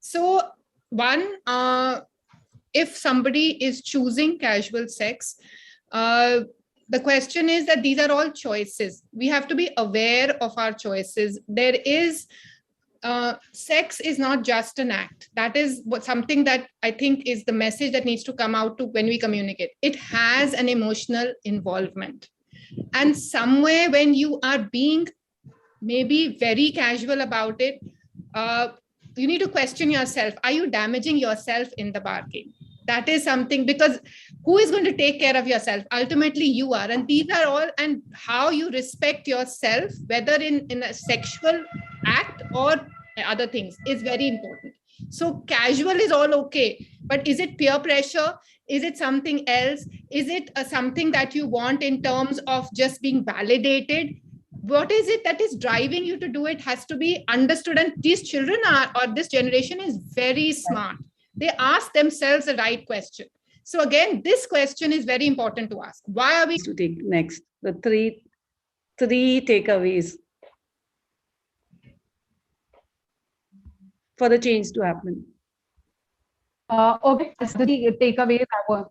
So one, if somebody is choosing casual sex, the question is that these are all choices. We have to be aware of our choices. There is sex is not just an act. That is something that I think is the message that needs to come out to when we communicate. It has an emotional involvement. And somewhere when you are being maybe very casual about it, you need to question yourself. Are you damaging yourself in the bargain? That is something, because who is going to take care of yourself? Ultimately, you are. And these are all, and how you respect yourself, whether in a sexual act or other things, is very important. So casual is all okay, but is it peer pressure? Is it something else? Is it something that you want in terms of just being validated? What is it that is driving you to do it has to be understood. And these children or this generation is very smart. They ask themselves the right question. So again, this question is very important to ask. Why are we to take next? The three takeaways for the change to happen. Okay, so the takeaways I want.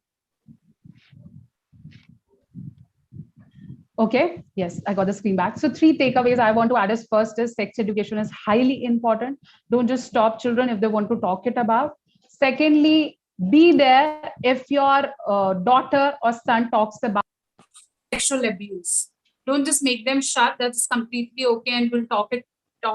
Okay, yes, I got the screen back. So 3 takeaways I want to add is, first is sex education is highly important. Don't just stop children if they want to talk it about. Secondly, be there if your daughter or son talks about sexual abuse. Don't just make them shut. That's completely okay, and we'll talk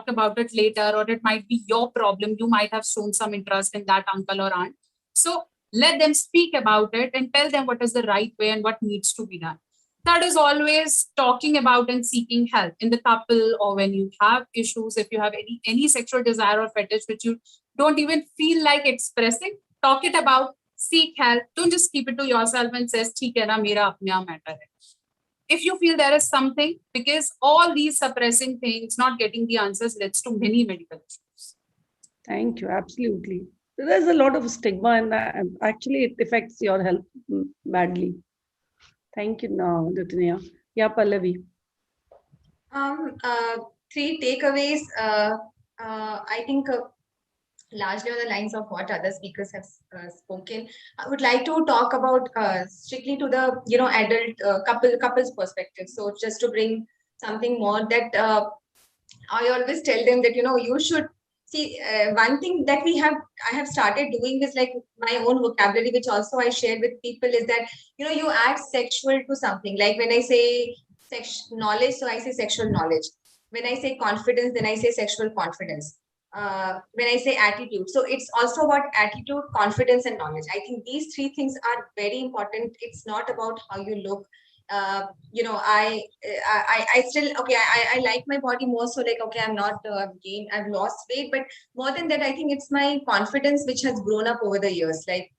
about it later, or it might be your problem. You might have shown some interest in that uncle or aunt. So let them speak about it and tell them what is the right way and what needs to be done. That is always talking about and seeking help in the couple, or when you have issues, if you have any sexual desire or fetish which you don't even feel like expressing, talk it about, seek help. Don't just keep it to yourself and says, "Theek hai na, mera apne aap matter hai." If you feel there is something, because all these suppressing things, not getting the answers, leads to many medical issues. Thank you. Absolutely. There's a lot of stigma, and actually it affects your health badly. Thank you, Dr. Neha. Yeah, Pallavi. 3 takeaways. I think largely on the lines of what other speakers have spoken. I would like to talk about strictly to the adult couples perspective. So just to bring something more, that I always tell them that you should see one thing that I have started doing is like my own vocabulary, which also I share with people, is that you add sexual to something. Like when I say knowledge, so I say sexual knowledge. When I say confidence, then I say sexual confidence. When I say attitude, so it's also about attitude, confidence, and knowledge. I think these 3 things are very important. It's not about how you look. I still, okay, I like my body more, so like, okay, I'm not gained, I've lost weight, but more than that, I think it's my confidence which has grown up over the years, like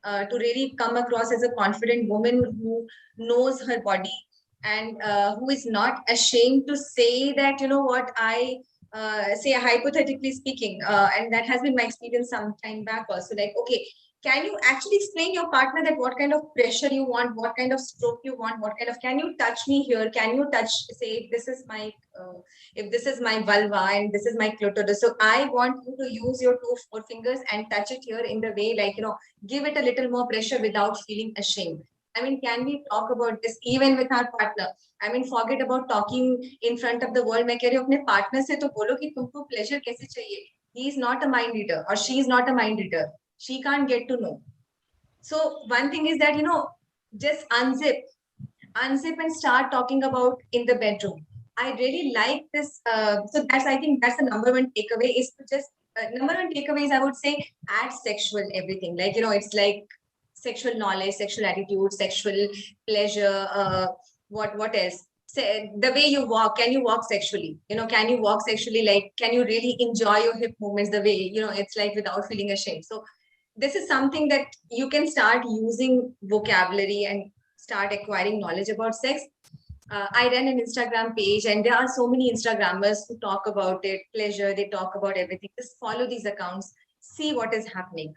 to really come across as a confident woman who knows her body, and who is not ashamed to say that, what I say, hypothetically speaking, and that has been my experience some time back also, like, okay, can you actually explain your partner that what kind of pressure you want, what kind of stroke you want, what kind of, can you touch me here, can you touch, say, this is my if this is my vulva and this is my clitoris, so I want you to use your 2 forefingers and touch it here in the way, like, give it a little more pressure without feeling ashamed. I mean, can we talk about this even with our partner? I mean, forget about talking in front of the world. मैं कह रही हूँ अपने partner से तो बोलो कि तुमको pleasure कैसे चाहिए. He is not a mind reader, or she is not a mind reader. She can't get to know. So one thing is that, just unzip and start talking about in the bedroom. I really like this. So I think that's the number 1 takeaway, is to just, number 1 takeaway is, I would say, add sexual everything. Like, it's like sexual knowledge, sexual attitude, sexual pleasure, what else? Say, the way you walk, can you walk sexually? Can you walk sexually? Like, can you really enjoy your hip movements the way, it's like without feeling ashamed? So this is something that you can start using vocabulary and start acquiring knowledge about sex. I run an Instagram page, and there are so many Instagrammers who talk about it, pleasure, they talk about everything. Just follow these accounts, see what is happening.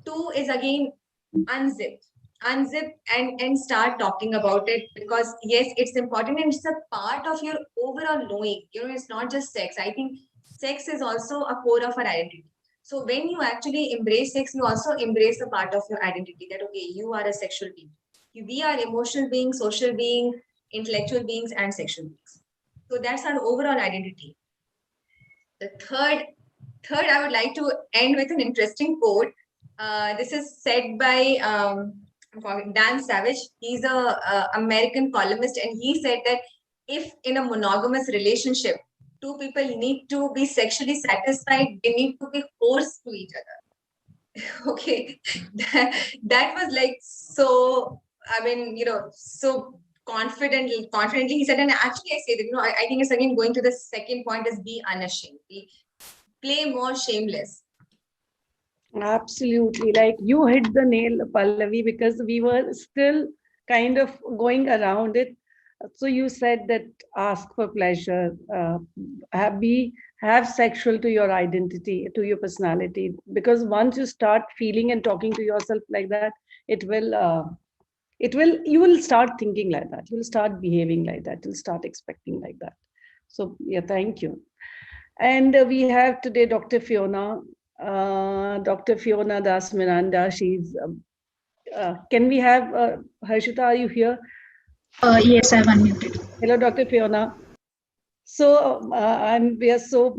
2 is, again, unzip. unzip and start talking about it, because yes, it's important and it's a part of your overall knowing. It's not just sex. I think sex is also a core of our identity. So when you actually embrace sex, you also embrace a part of your identity, that okay, you are a sexual being. We are emotional beings, social being, intellectual beings, and sexual beings. So that's our overall identity. The third, I would like to end with an interesting quote. This is said by Dan Savage. He's a American columnist, and he said that if in a monogamous relationship, two people need to be sexually satisfied, they need to be forced to each other. Okay, that was like so. I mean, so confidently he said, and actually I say that, I think it's again going to the second point, is be unashamed. Play more shameless. Absolutely. Like you hit the nail, Pallavi, because we were still kind of going around it. So you said that ask for pleasure, have sexual to your identity, to your personality, because once you start feeling and talking to yourself like that, you will start thinking like that. You will start behaving like that. You'll start expecting like that. So yeah, thank you. And we have today Dr. Fiona Das Miranda. She's, can we have, Harshita, are you here? Yes, I've unmuted. Hello, Dr. Fiona. So, we are so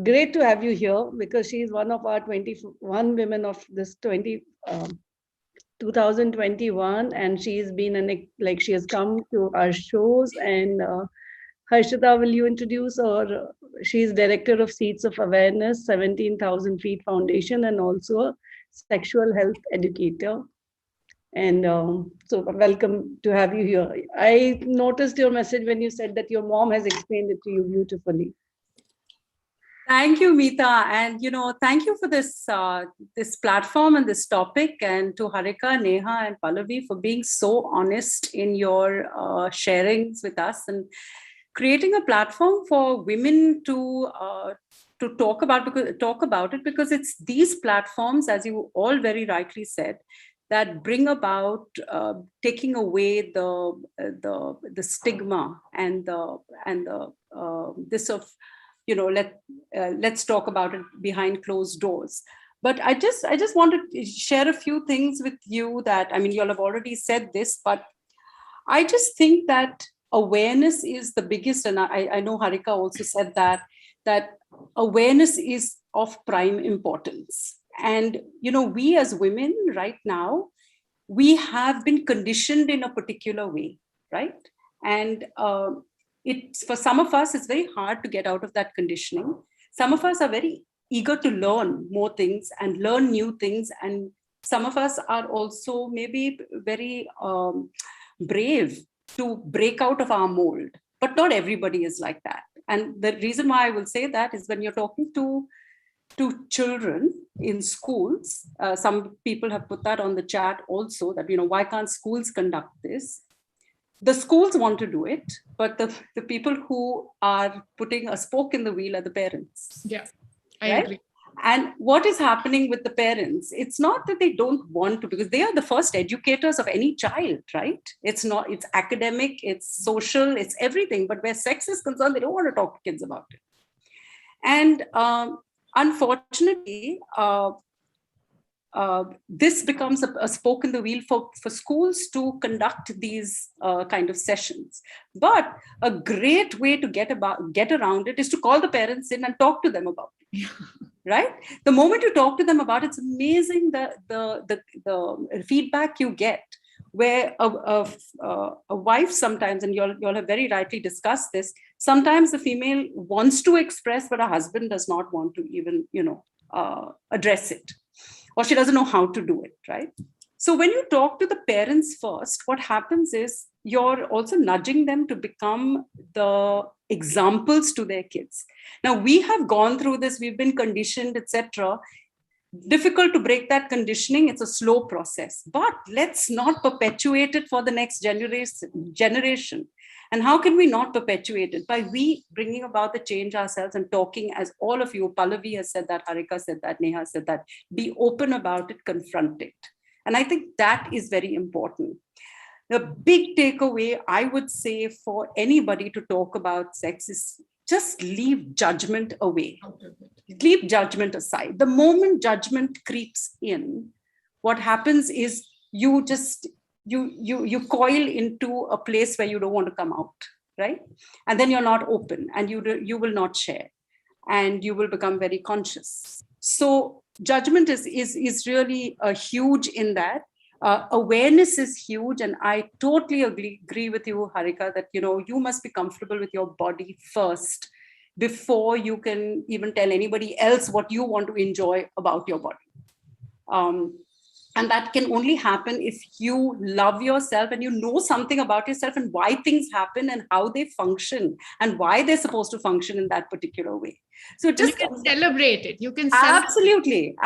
great to have you here, because she's one of our 21 women of this 2021, and she's been she has come to our shows. And Harshita, will you introduce her? She's director of Seeds of Awareness, 17,000 Feet Foundation, and also a sexual health educator. And so welcome to have you here. I noticed your message when you said that your mom has explained it to you beautifully. Thank you, Meeta. And, thank you for this this platform and this topic, and to Harika, Neha, and Pallavi for being so honest in your sharings with us and creating a platform for women to talk about it, because it's these platforms, as you all very rightly said, that bring about taking away the stigma and this of let's talk about it behind closed doors. But I just wanted to share a few things with you that, you all have already said this, but I just think that awareness is the biggest, and I know Harika also said that awareness is of prime importance. And we as women right now, we have been conditioned in a particular way, right? And it's, for some of us, it's very hard to get out of that conditioning. Some of us are very eager to learn more things and learn new things, and some of us are also maybe very brave to break out of our mold. But not everybody is like that. And the reason why I will say that is, when you're talking to children in schools, some people have put that on the chat also, that why can't schools conduct this? The schools want to do it, but the people who are putting a spoke in the wheel are the parents. Yeah, I agree. And what is happening with the parents? It's not that they don't want to, because they are the first educators of any child, right? It's academic, it's social, it's everything. But where sex is concerned, they don't want to talk to kids about it. And unfortunately, this becomes a spoke in the wheel for schools to conduct these kind of sessions. But a great way to get around it is to call the parents in and talk to them about it. Right? The moment you talk to them about it, it's amazing the feedback you get, where a wife sometimes, and you all have very rightly discussed this, sometimes the female wants to express, but her husband does not want to even, address it, or she doesn't know how to do it, right? So when you talk to the parents first, what happens is you're also nudging them to become the examples to their kids. Now, we have gone through this, we've been conditioned, etc. Difficult to break that conditioning. It's a slow process, but let's not perpetuate it for the next generation. And how can we not perpetuate it? By we bringing about the change ourselves and talking, as all of you, Pallavi has said that, Harika said that, Neha said that, be open about it, confront it. And I think that is very important. The big takeaway I would say for anybody to talk about sex is just leave judgment away. Leave judgment aside. The moment judgment creeps in, what happens is you coil into a place where you don't want to come out, right? And then you're not open, and you will not share, and you will become very conscious. So judgment is really huge in that. Awareness is huge, and I totally agree with you, Harika, that you must be comfortable with your body first before you can even tell anybody else what you want to enjoy about your body. And that can only happen if you love yourself and you know something about yourself and why things happen and how they function and why they're supposed to function in that particular way. So just you can celebrate it. You can absolutely.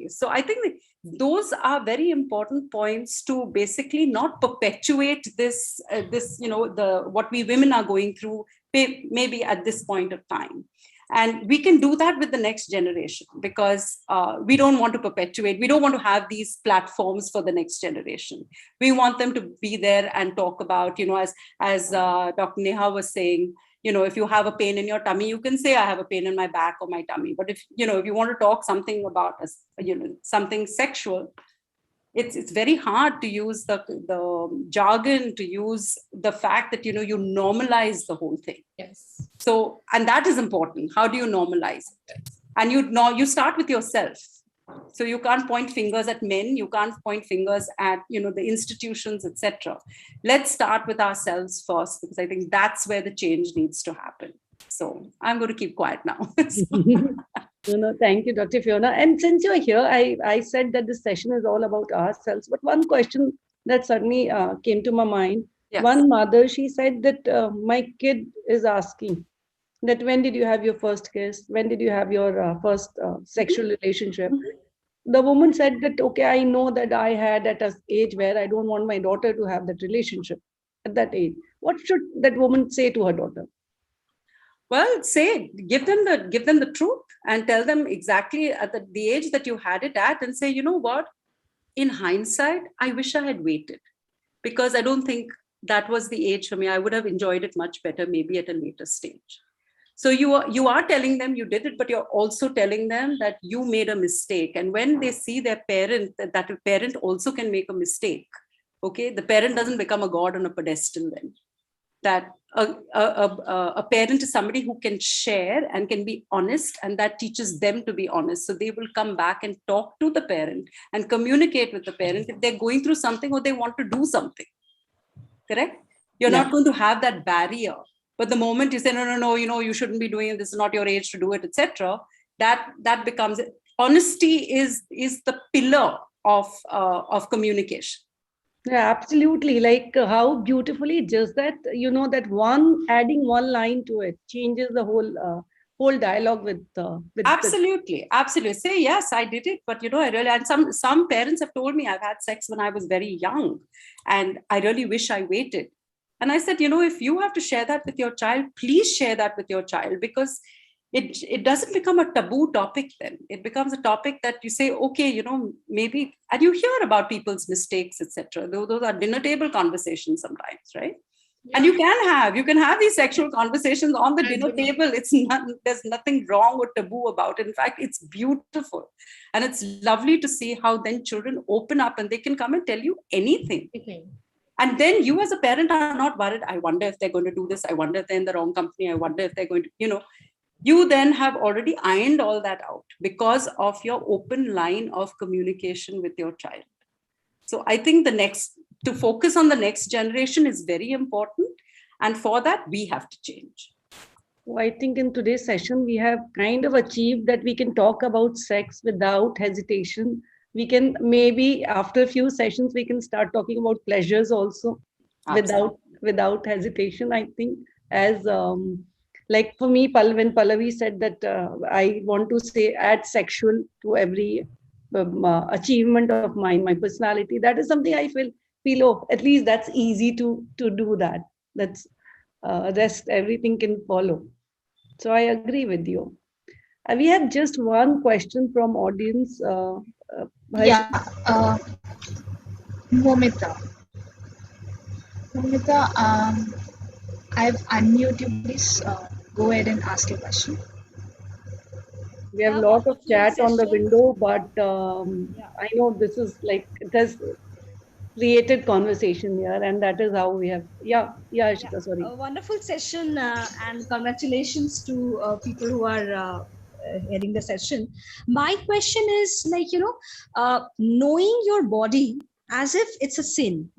So I think those are very important points to basically not perpetuate this what we women are going through maybe at this point of time. And we can do that with the next generation, because we don't want to perpetuate, we don't want to have these platforms for the next generation. We want them to be there and talk about, as Dr. Neha was saying, if you have a pain in your tummy, you can say, I have a pain in my back or my tummy. But if you want to talk something about, something sexual, it's very hard to use the jargon, to use the fact that, you normalize the whole thing. Yes. So, and that is important. How do you normalize it? And you start with yourself. So you can't point fingers at men. You can't point fingers at, the institutions, etc. Let's start with ourselves first, because I think that's where the change needs to happen. So I'm going to keep quiet now. No, thank you, Dr. Fiona. And since you're here, I said that this session is all about ourselves. But one question that suddenly came to my mind. Yes. One mother, she said that my kid is asking that when did you have your first kiss? When did you have your first sexual relationship? The woman said that, okay, I know that I had at an age where I don't want my daughter to have that relationship at that age. What should that woman say to her daughter? Well, give them the truth and tell them exactly at the age that you had it at, and say, you know what, in hindsight, I wish I had waited, because I don't think that was the age for me. I would have enjoyed it much better, maybe at a later stage. So you are telling them you did it, but you're also telling them that you made a mistake. And when they see their parent, that a parent also can make a mistake, okay, the parent doesn't become a god on a pedestal then. That a parent is somebody who can share and can be honest, and that teaches them to be honest. So they will come back and talk to the parent and communicate with the parent if they're going through something or they want to do something. Correct? You're not going to have that barrier. But the moment you say, no, you shouldn't be doing it, this is not your age to do it, etc., that becomes, honesty is the pillar of communication. Yeah, absolutely. Like how beautifully just that, that adding one line to it changes the whole dialogue with absolutely. Say, yes, I did it, but I really, and some parents have told me I've had sex when I was very young and I really wish I waited. And I said, if you have to share that with your child, please share that with your child, because it doesn't become a taboo topic then. It becomes a topic that you say, okay, maybe, and you hear about people's mistakes, etc. Those are dinner table conversations sometimes, right? Yeah. And you can have these sexual conversations on the dinner table. There's nothing wrong or taboo about it. In fact, it's beautiful. And it's lovely to see how then children open up and they can come and tell you anything. Okay. And then you as a parent are not worried. I wonder if they're going to do this. I wonder if they're in the wrong company. I wonder if they're going to, you then have already ironed all that out because of your open line of communication with your child. So I think to focus on the next generation is very important. And for that, we have to change. Well, I think in today's session, we have kind of achieved that we can talk about sex without hesitation. We can maybe after a few sessions, we can start talking about pleasures also. Absolutely. without hesitation. I think as like for me, when Pallavi said that I want to say add sexual to every achievement of mine, my personality, that is something I feel at least that's easy to do that. That's rest, everything can follow. So I agree with you. We have just one question from audience. Momita. Momita, I've unmuted you. Please go ahead and ask your question. We have a Yeah, lot of wonderful chat on the session. window, but Yeah. I know this is like, it has created conversation here, and that is how we have, yeah, Yeah, Ishita, sorry. a wonderful session, and congratulations to people who are hearing the session. My question is like, knowing your body as if it's a sin,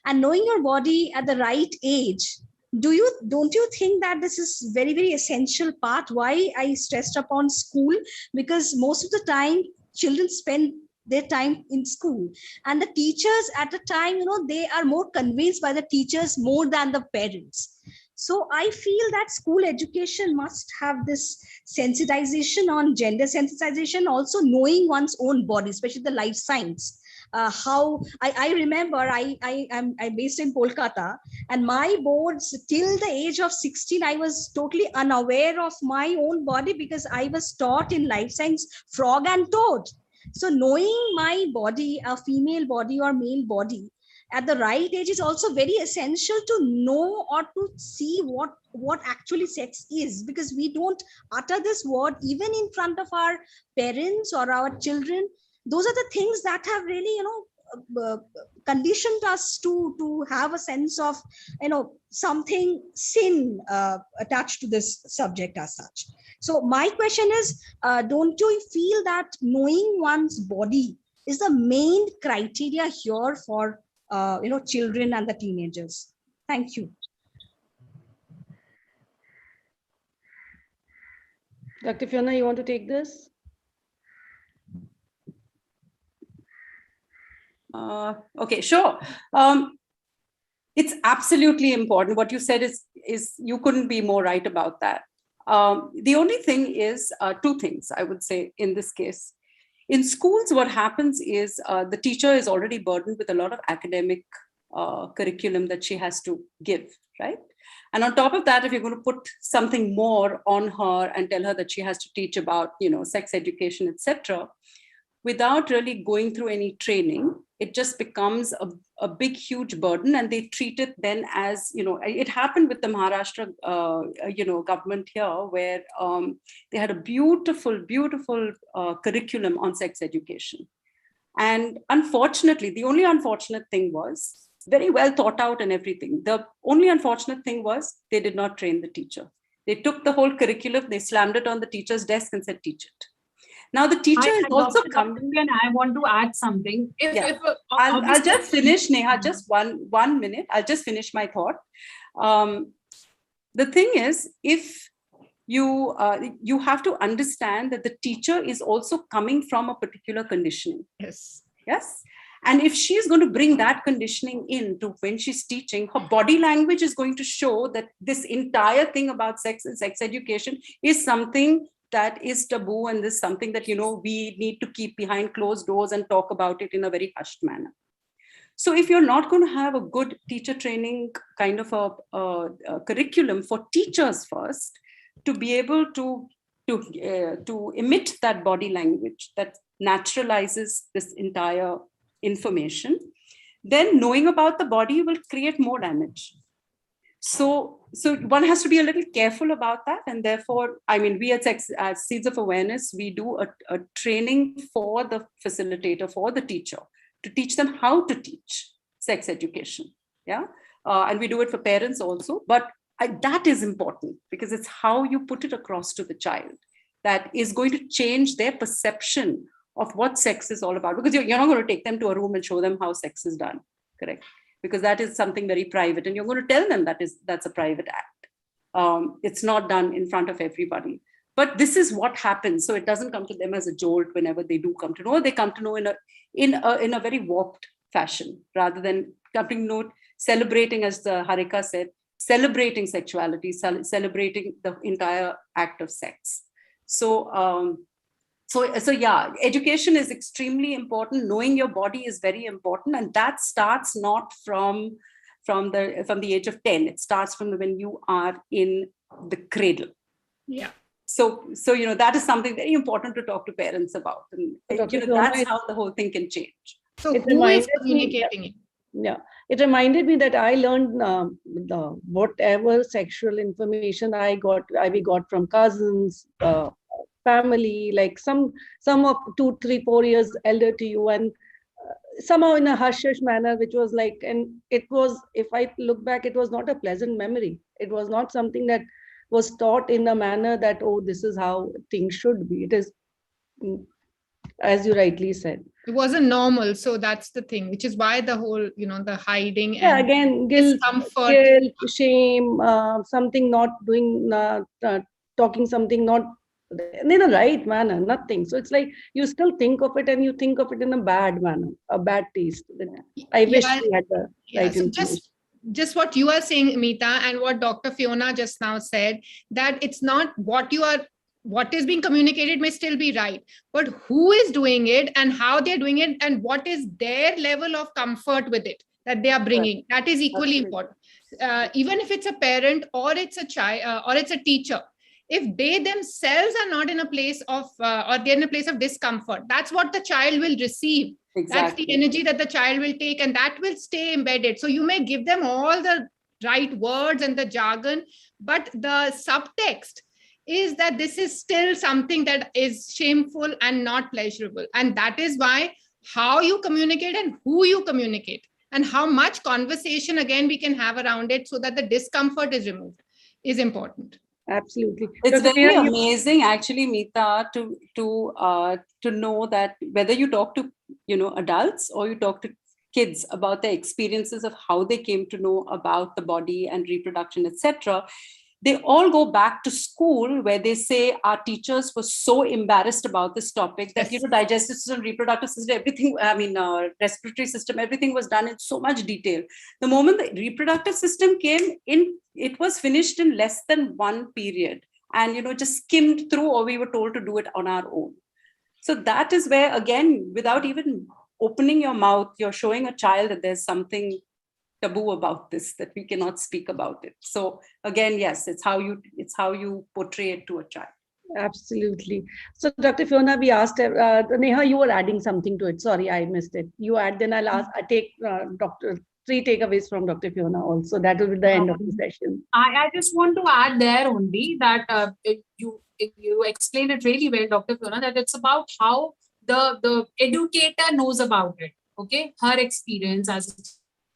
and knowing your body at the right age. Don't you think that this is very, very essential part? Why I stressed upon school? Because most of the time children spend their time in school, and the teachers at the time, they are more convinced by the teachers more than the parents. So I feel that school education must have this sensitization on gender sensitization, also knowing one's own body, especially the life science. How I remember I'm based in Kolkata, and my boards till the age of 16 I was totally unaware of my own body, because I was taught in life science frog and toad. So knowing my body, a female body or male body, at the right age is also very essential to know or to see what actually sex is, because we don't utter this word even in front of our parents or our children. Those are the things that have really conditioned us to have a sense of something sin attached to this subject as such. So my question is, don't you feel that knowing one's body is the main criteria here for children and the teenagers? Thank you. Dr. Fiona, you want to take this? Okay, sure. It's absolutely important. What you said is you couldn't be more right about that. The only thing is two things, I would say, in this case. In schools, what happens is the teacher is already burdened with a lot of academic curriculum that she has to give, right? And on top of that, if you're going to put something more on her and tell her that she has to teach about, sex education, etc., without really going through any training, it just becomes a big, huge burden. And they treat it then as, it happened with the Maharashtra, government here, where they had a beautiful, beautiful curriculum on sex education. And unfortunately, the only unfortunate thing was, very well thought out and everything. The only unfortunate thing was they did not train the teacher. They took the whole curriculum, they slammed it on the teacher's desk and said, teach it. Now the teacher is also coming. And I want to add something. I'll just finish, Neha, just one minute. I'll just finish my thought. The thing is, if you have to understand that the teacher is also coming from a particular conditioning. Yes. Yes. And if she's going to bring that conditioning into when she's teaching, her body language is going to show that this entire thing about sex and sex education is something that is taboo, and this is something that we need to keep behind closed doors and talk about it in a very hushed manner. So if you're not going to have a good teacher training kind of a curriculum for teachers first, to be able to emit that body language that naturalizes this entire information, then knowing about the body will create more damage. So one has to be a little careful about that. And therefore, we at Seeds of Awareness, we do a training for the facilitator, for the teacher, to teach them how to teach sex education. Yeah. And we do it for parents also. But that is important, because it's how you put it across to the child that is going to change their perception of what sex is all about. Because you're not going to take them to a room and show them how sex is done. Correct. Because that is something very private, and you're going to tell them that's a private act. It's not done in front of everybody. But this is what happens. So it doesn't come to them as a jolt whenever they do come to know. They come to know in a very warped fashion, rather than coming to know, celebrating, as the Harika said, celebrating sexuality, celebrating the entire act of sex. So yeah, education is extremely important. Knowing your body is very important, and that starts not from the age of 10. It starts from when you are in the cradle. Yeah. So that is something very important to talk to parents about, and that's how the whole thing can change. So It who is reminded me, communicating it? yeah, it reminded me that I learned the whatever sexual information we got from cousins, family, like some of 2, 3, 4 years elder to you, and somehow in a hush-hush manner, which was like, and it was, if I look back, it was not a pleasant memory. It was not something that was taught in a manner that, oh, this is how things should be. It is, as you rightly said. It wasn't normal. So that's the thing, which is why the whole, the hiding Yeah, and again, discomfort. guilt, shame, something not doing, talking something not in a right manner, nothing. So it's like you still think of it, and you think of it in a bad manner, a bad taste. I wish we had the right So information. just what you are saying, Meeta, and what Dr. Fiona just now said, that it's not what is being communicated may still be right, but who is doing it and how they're doing it and what is their level of comfort with it that they are bringing, that is equally important. Even if it's a parent or it's a child or it's a teacher, if they themselves are not in a place of or they're in a place of discomfort, that's what the child will receive. Exactly. That's the energy that the child will take, and that will stay embedded. So you may give them all the right words and the jargon, but the subtext is that this is still something that is shameful and not pleasurable. And that is why how you communicate and who you communicate and how much conversation again we can have around it so that the discomfort is removed is important. Absolutely. It's very amazing, actually, Meeta, to know that whether you talk to adults or you talk to kids about their experiences of how they came to know about the body and reproduction, etc., they all go back to school where they say our teachers were so embarrassed about this topic that, digestive system, reproductive system, everything, respiratory system, everything was done in so much detail. The moment the reproductive system came in, it was finished in less than one period and, just skimmed through, or we were told to do it on our own. So that is where, again, without even opening your mouth, you're showing a child that there's something taboo about this, that we cannot speak about it. So again, yes, it's how you portray it to a child. Absolutely. So Dr. Fiona, we asked Neha, you were adding something to it. Sorry, I missed it. You add, then I take three takeaways from Dr. Fiona also. That will be the end of the session. I just want to add there only that you explained it really well, Dr. Fiona, that it's about how the educator knows about it. Okay, her experience as a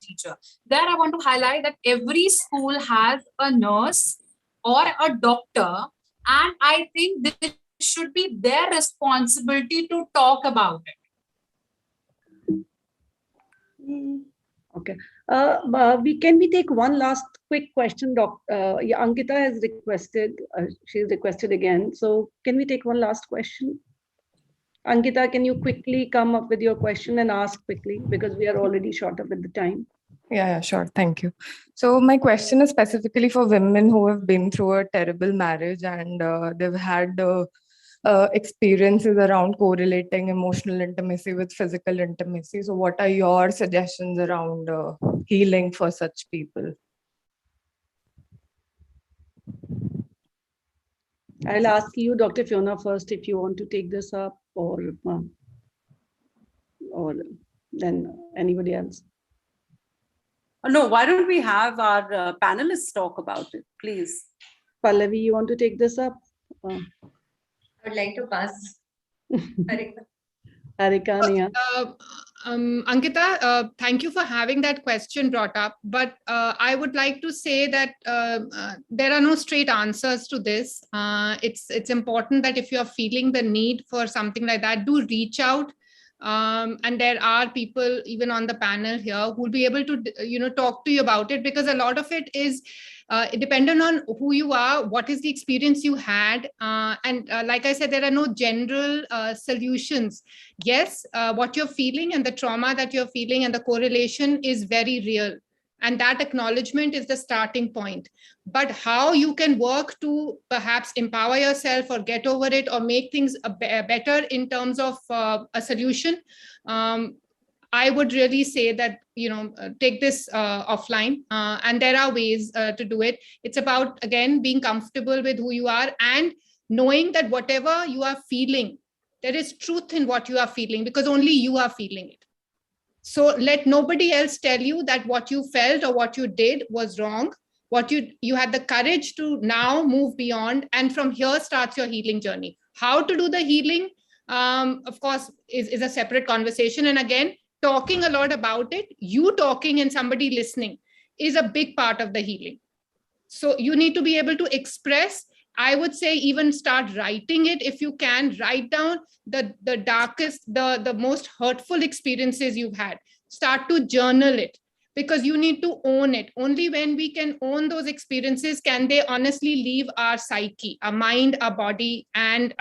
teacher. There I want to highlight that every school has a nurse or a doctor, and I think this should be their responsibility to talk about it. Okay. Can we take one last quick question? Ankita has requested, she's requested again. So can we take one last question? Ankita, can you quickly come up with your question and ask quickly, because we are already short up with the time. Yeah, sure. Thank you. So my question is specifically for women who have been through a terrible marriage and they've had experiences around correlating emotional intimacy with physical intimacy. So what are your suggestions around healing for such people? I'll ask you, Dr. Fiona, first, if you want to take this up, or then anybody else. No, why don't we have our panelists talk about it, please? Pallavi, you want to take this up? I would like to pass. Harika. Harika, Neha. Ankita, thank you for having that question brought up. But I would like to say that there are no straight answers to this. It's important that if you are feeling the need for something like that, do reach out. And there are people even on the panel here who will be able to talk to you about it, because a lot of it is dependent on who you are, what is the experience you had, and like I said, there are no general solutions. Yes, what you're feeling and the trauma that you're feeling and the correlation is very real, and that acknowledgement is the starting point. But how you can work to perhaps empower yourself or get over it or make things better in terms of a solution, I would really say that, take this offline, and there are ways to do it. It's about, again, being comfortable with who you are and knowing that whatever you are feeling, there is truth in what you are feeling, because only you are feeling it. So let nobody else tell you that what you felt or what you did was wrong. What you had the courage to now move beyond, and from here starts your healing journey. How to do the healing, of course, is a separate conversation. And again, talking a lot about it, you talking and somebody listening is a big part of the healing. So you need to be able to express. I would say even start writing it. If you can, write down the darkest, the most hurtful experiences you've had. Start to journal it, because you need to own it. Only when we can own those experiences can they honestly leave our psyche, our mind, our body, and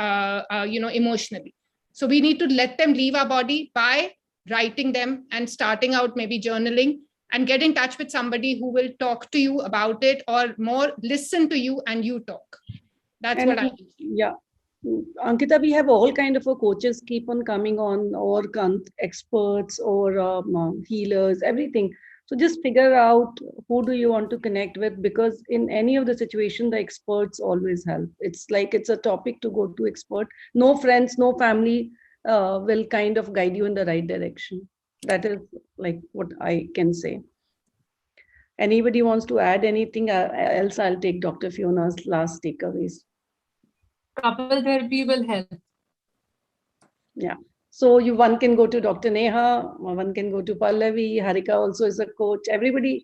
emotionally. So we need to let them leave our body by writing them and starting out maybe journaling, and get in touch with somebody who will talk to you about it, or more listen to you and you talk. That's And what I do. yeah, Ankita, we have all kind of coaches keep on coming on, or experts, or healers, everything. So just figure out who do you want to connect with, because in any of the situation, the experts always help. It's like it's a topic to go to expert. No friends, no family will kind of guide you in the right direction. That is like what I can say. Anybody wants to add anything else? I'll take Dr. Fiona's last takeaways. Couple therapy will help. Yeah. So one can go to Dr. Neha, one can go to Pallavi, Harika also is a coach. Everybody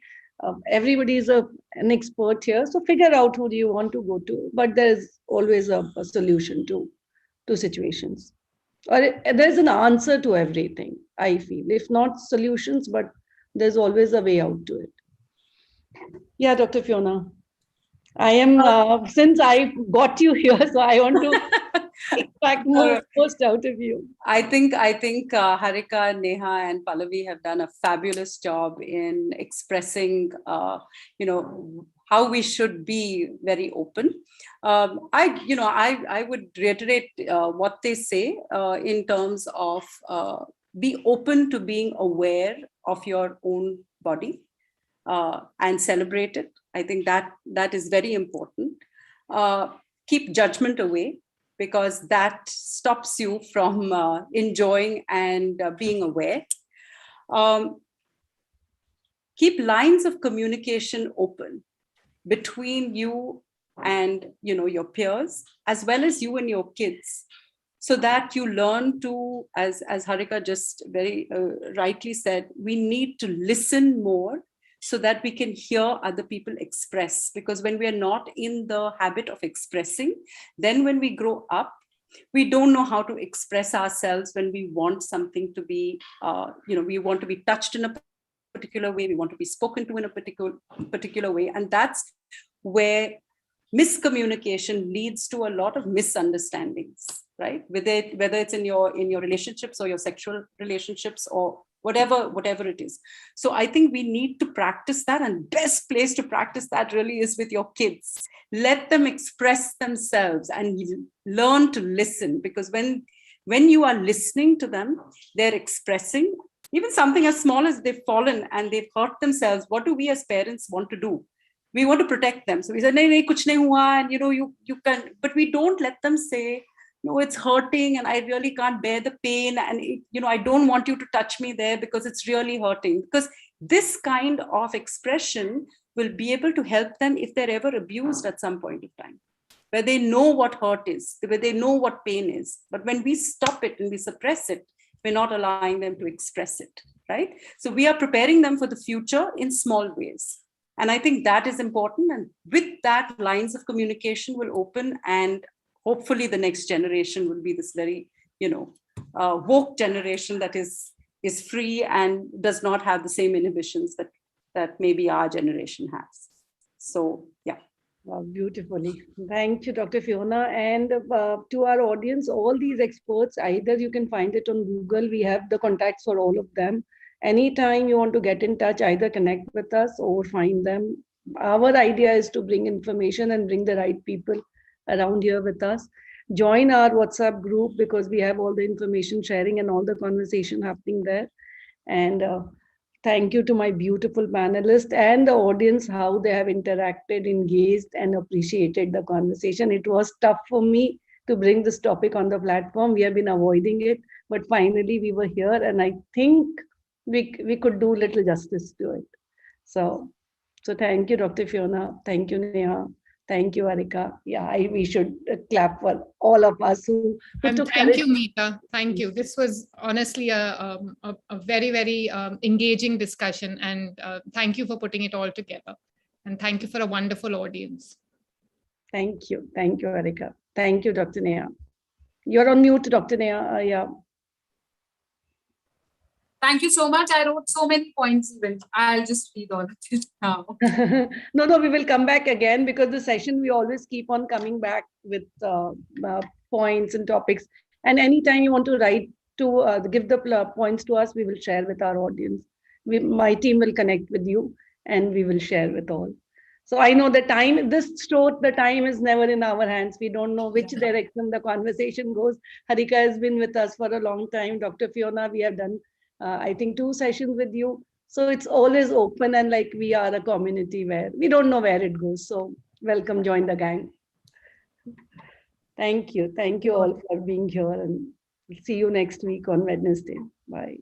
is an expert here. So figure out who do you want to go to. But there's always a solution to situations. Or there's an answer to everything, I feel. If not solutions, but there's always a way out to it. Yeah, Dr. Fiona. I am, since I got you here, so I want to extract more post out of you. I think Harika, Neha, and Pallavi have done a fabulous job in expressing, how we should be very open. I would reiterate what they say in terms of be open to being aware of your own body and celebrate it. I think that is very important. Keep judgment away, because that stops you from enjoying and being aware. Keep lines of communication open between you and your peers, as well as you and your kids, so that you learn to, as Harika just very rightly said, we need to listen more so that we can hear other people express. Because when we are not in the habit of expressing, then when we grow up, we don't know how to express ourselves when we want something to be, we want to be touched in a particular way, we want to be spoken to in a particular way. And that's where miscommunication leads to a lot of misunderstandings, right? Whether it's in your relationships or your sexual relationships or whatever it is. So I think we need to practice that, and best place to practice that really is with your kids. Let them express themselves and learn to listen, because when you are listening to them, they're expressing even something as small as they've fallen and they've hurt themselves. What do we as parents want to do? We want to protect them. So we say, nahi, kuch nahi hua, and you can, but we don't let them say, no, it's hurting and I really can't bear the pain, and I don't want you to touch me there because it's really hurting. Because this kind of expression will be able to help them if they're ever abused at some point of time, where they know what hurt is, where they know what pain is. But when we stop it and we suppress it, we're not allowing them to express it, right? So we are preparing them for the future in small ways. And I think that is important. And with that, lines of communication will open, and hopefully the next generation will be this very, woke generation that is free and does not have the same inhibitions that maybe our generation has. So, yeah. Wow, beautifully. Thank you, Dr. Fiona. And to our audience, all these experts, either you can find it on Google. We have the contacts for all of them. Anytime you want to get in touch, either connect with us or find them. Our idea is to bring information and bring the right people around here with us. Join our WhatsApp group, because we have all the information sharing and all the conversation happening there. And thank you to my beautiful panelists and the audience, how they have interacted, engaged, and appreciated the conversation. It was tough for me to bring this topic on the platform. We have been avoiding it, but finally we were here. And I think we could do little justice to it. So thank you, Dr. Fiona. Thank you, Neha. Thank you, Harika. Yeah, we should clap for all of us who took thank courage. you, Meeta. Thank you. This was honestly a very, very engaging discussion, and thank you for putting it all together. And thank you for a wonderful audience. Thank you. Thank you, Harika. Thank you, Dr. Neha. You're on mute, Dr. Neha. Yeah. Thank you so much. I wrote so many points even. I'll just read all of it now. No, we will come back again, because the session we always keep on coming back with points and topics. And anytime you want to write to give the points to us, we will share with our audience. My team will connect with you and we will share with all. So I know the time, the time is never in our hands. We don't know which direction the conversation goes. Harika has been with us for a long time. Dr. Fiona, we have done I think 2 sessions with you. So it's always open, and like we are a community where we don't know where it goes. So welcome, join the gang. Thank you. Thank you all for being here, and see you next week on Wednesday. Bye.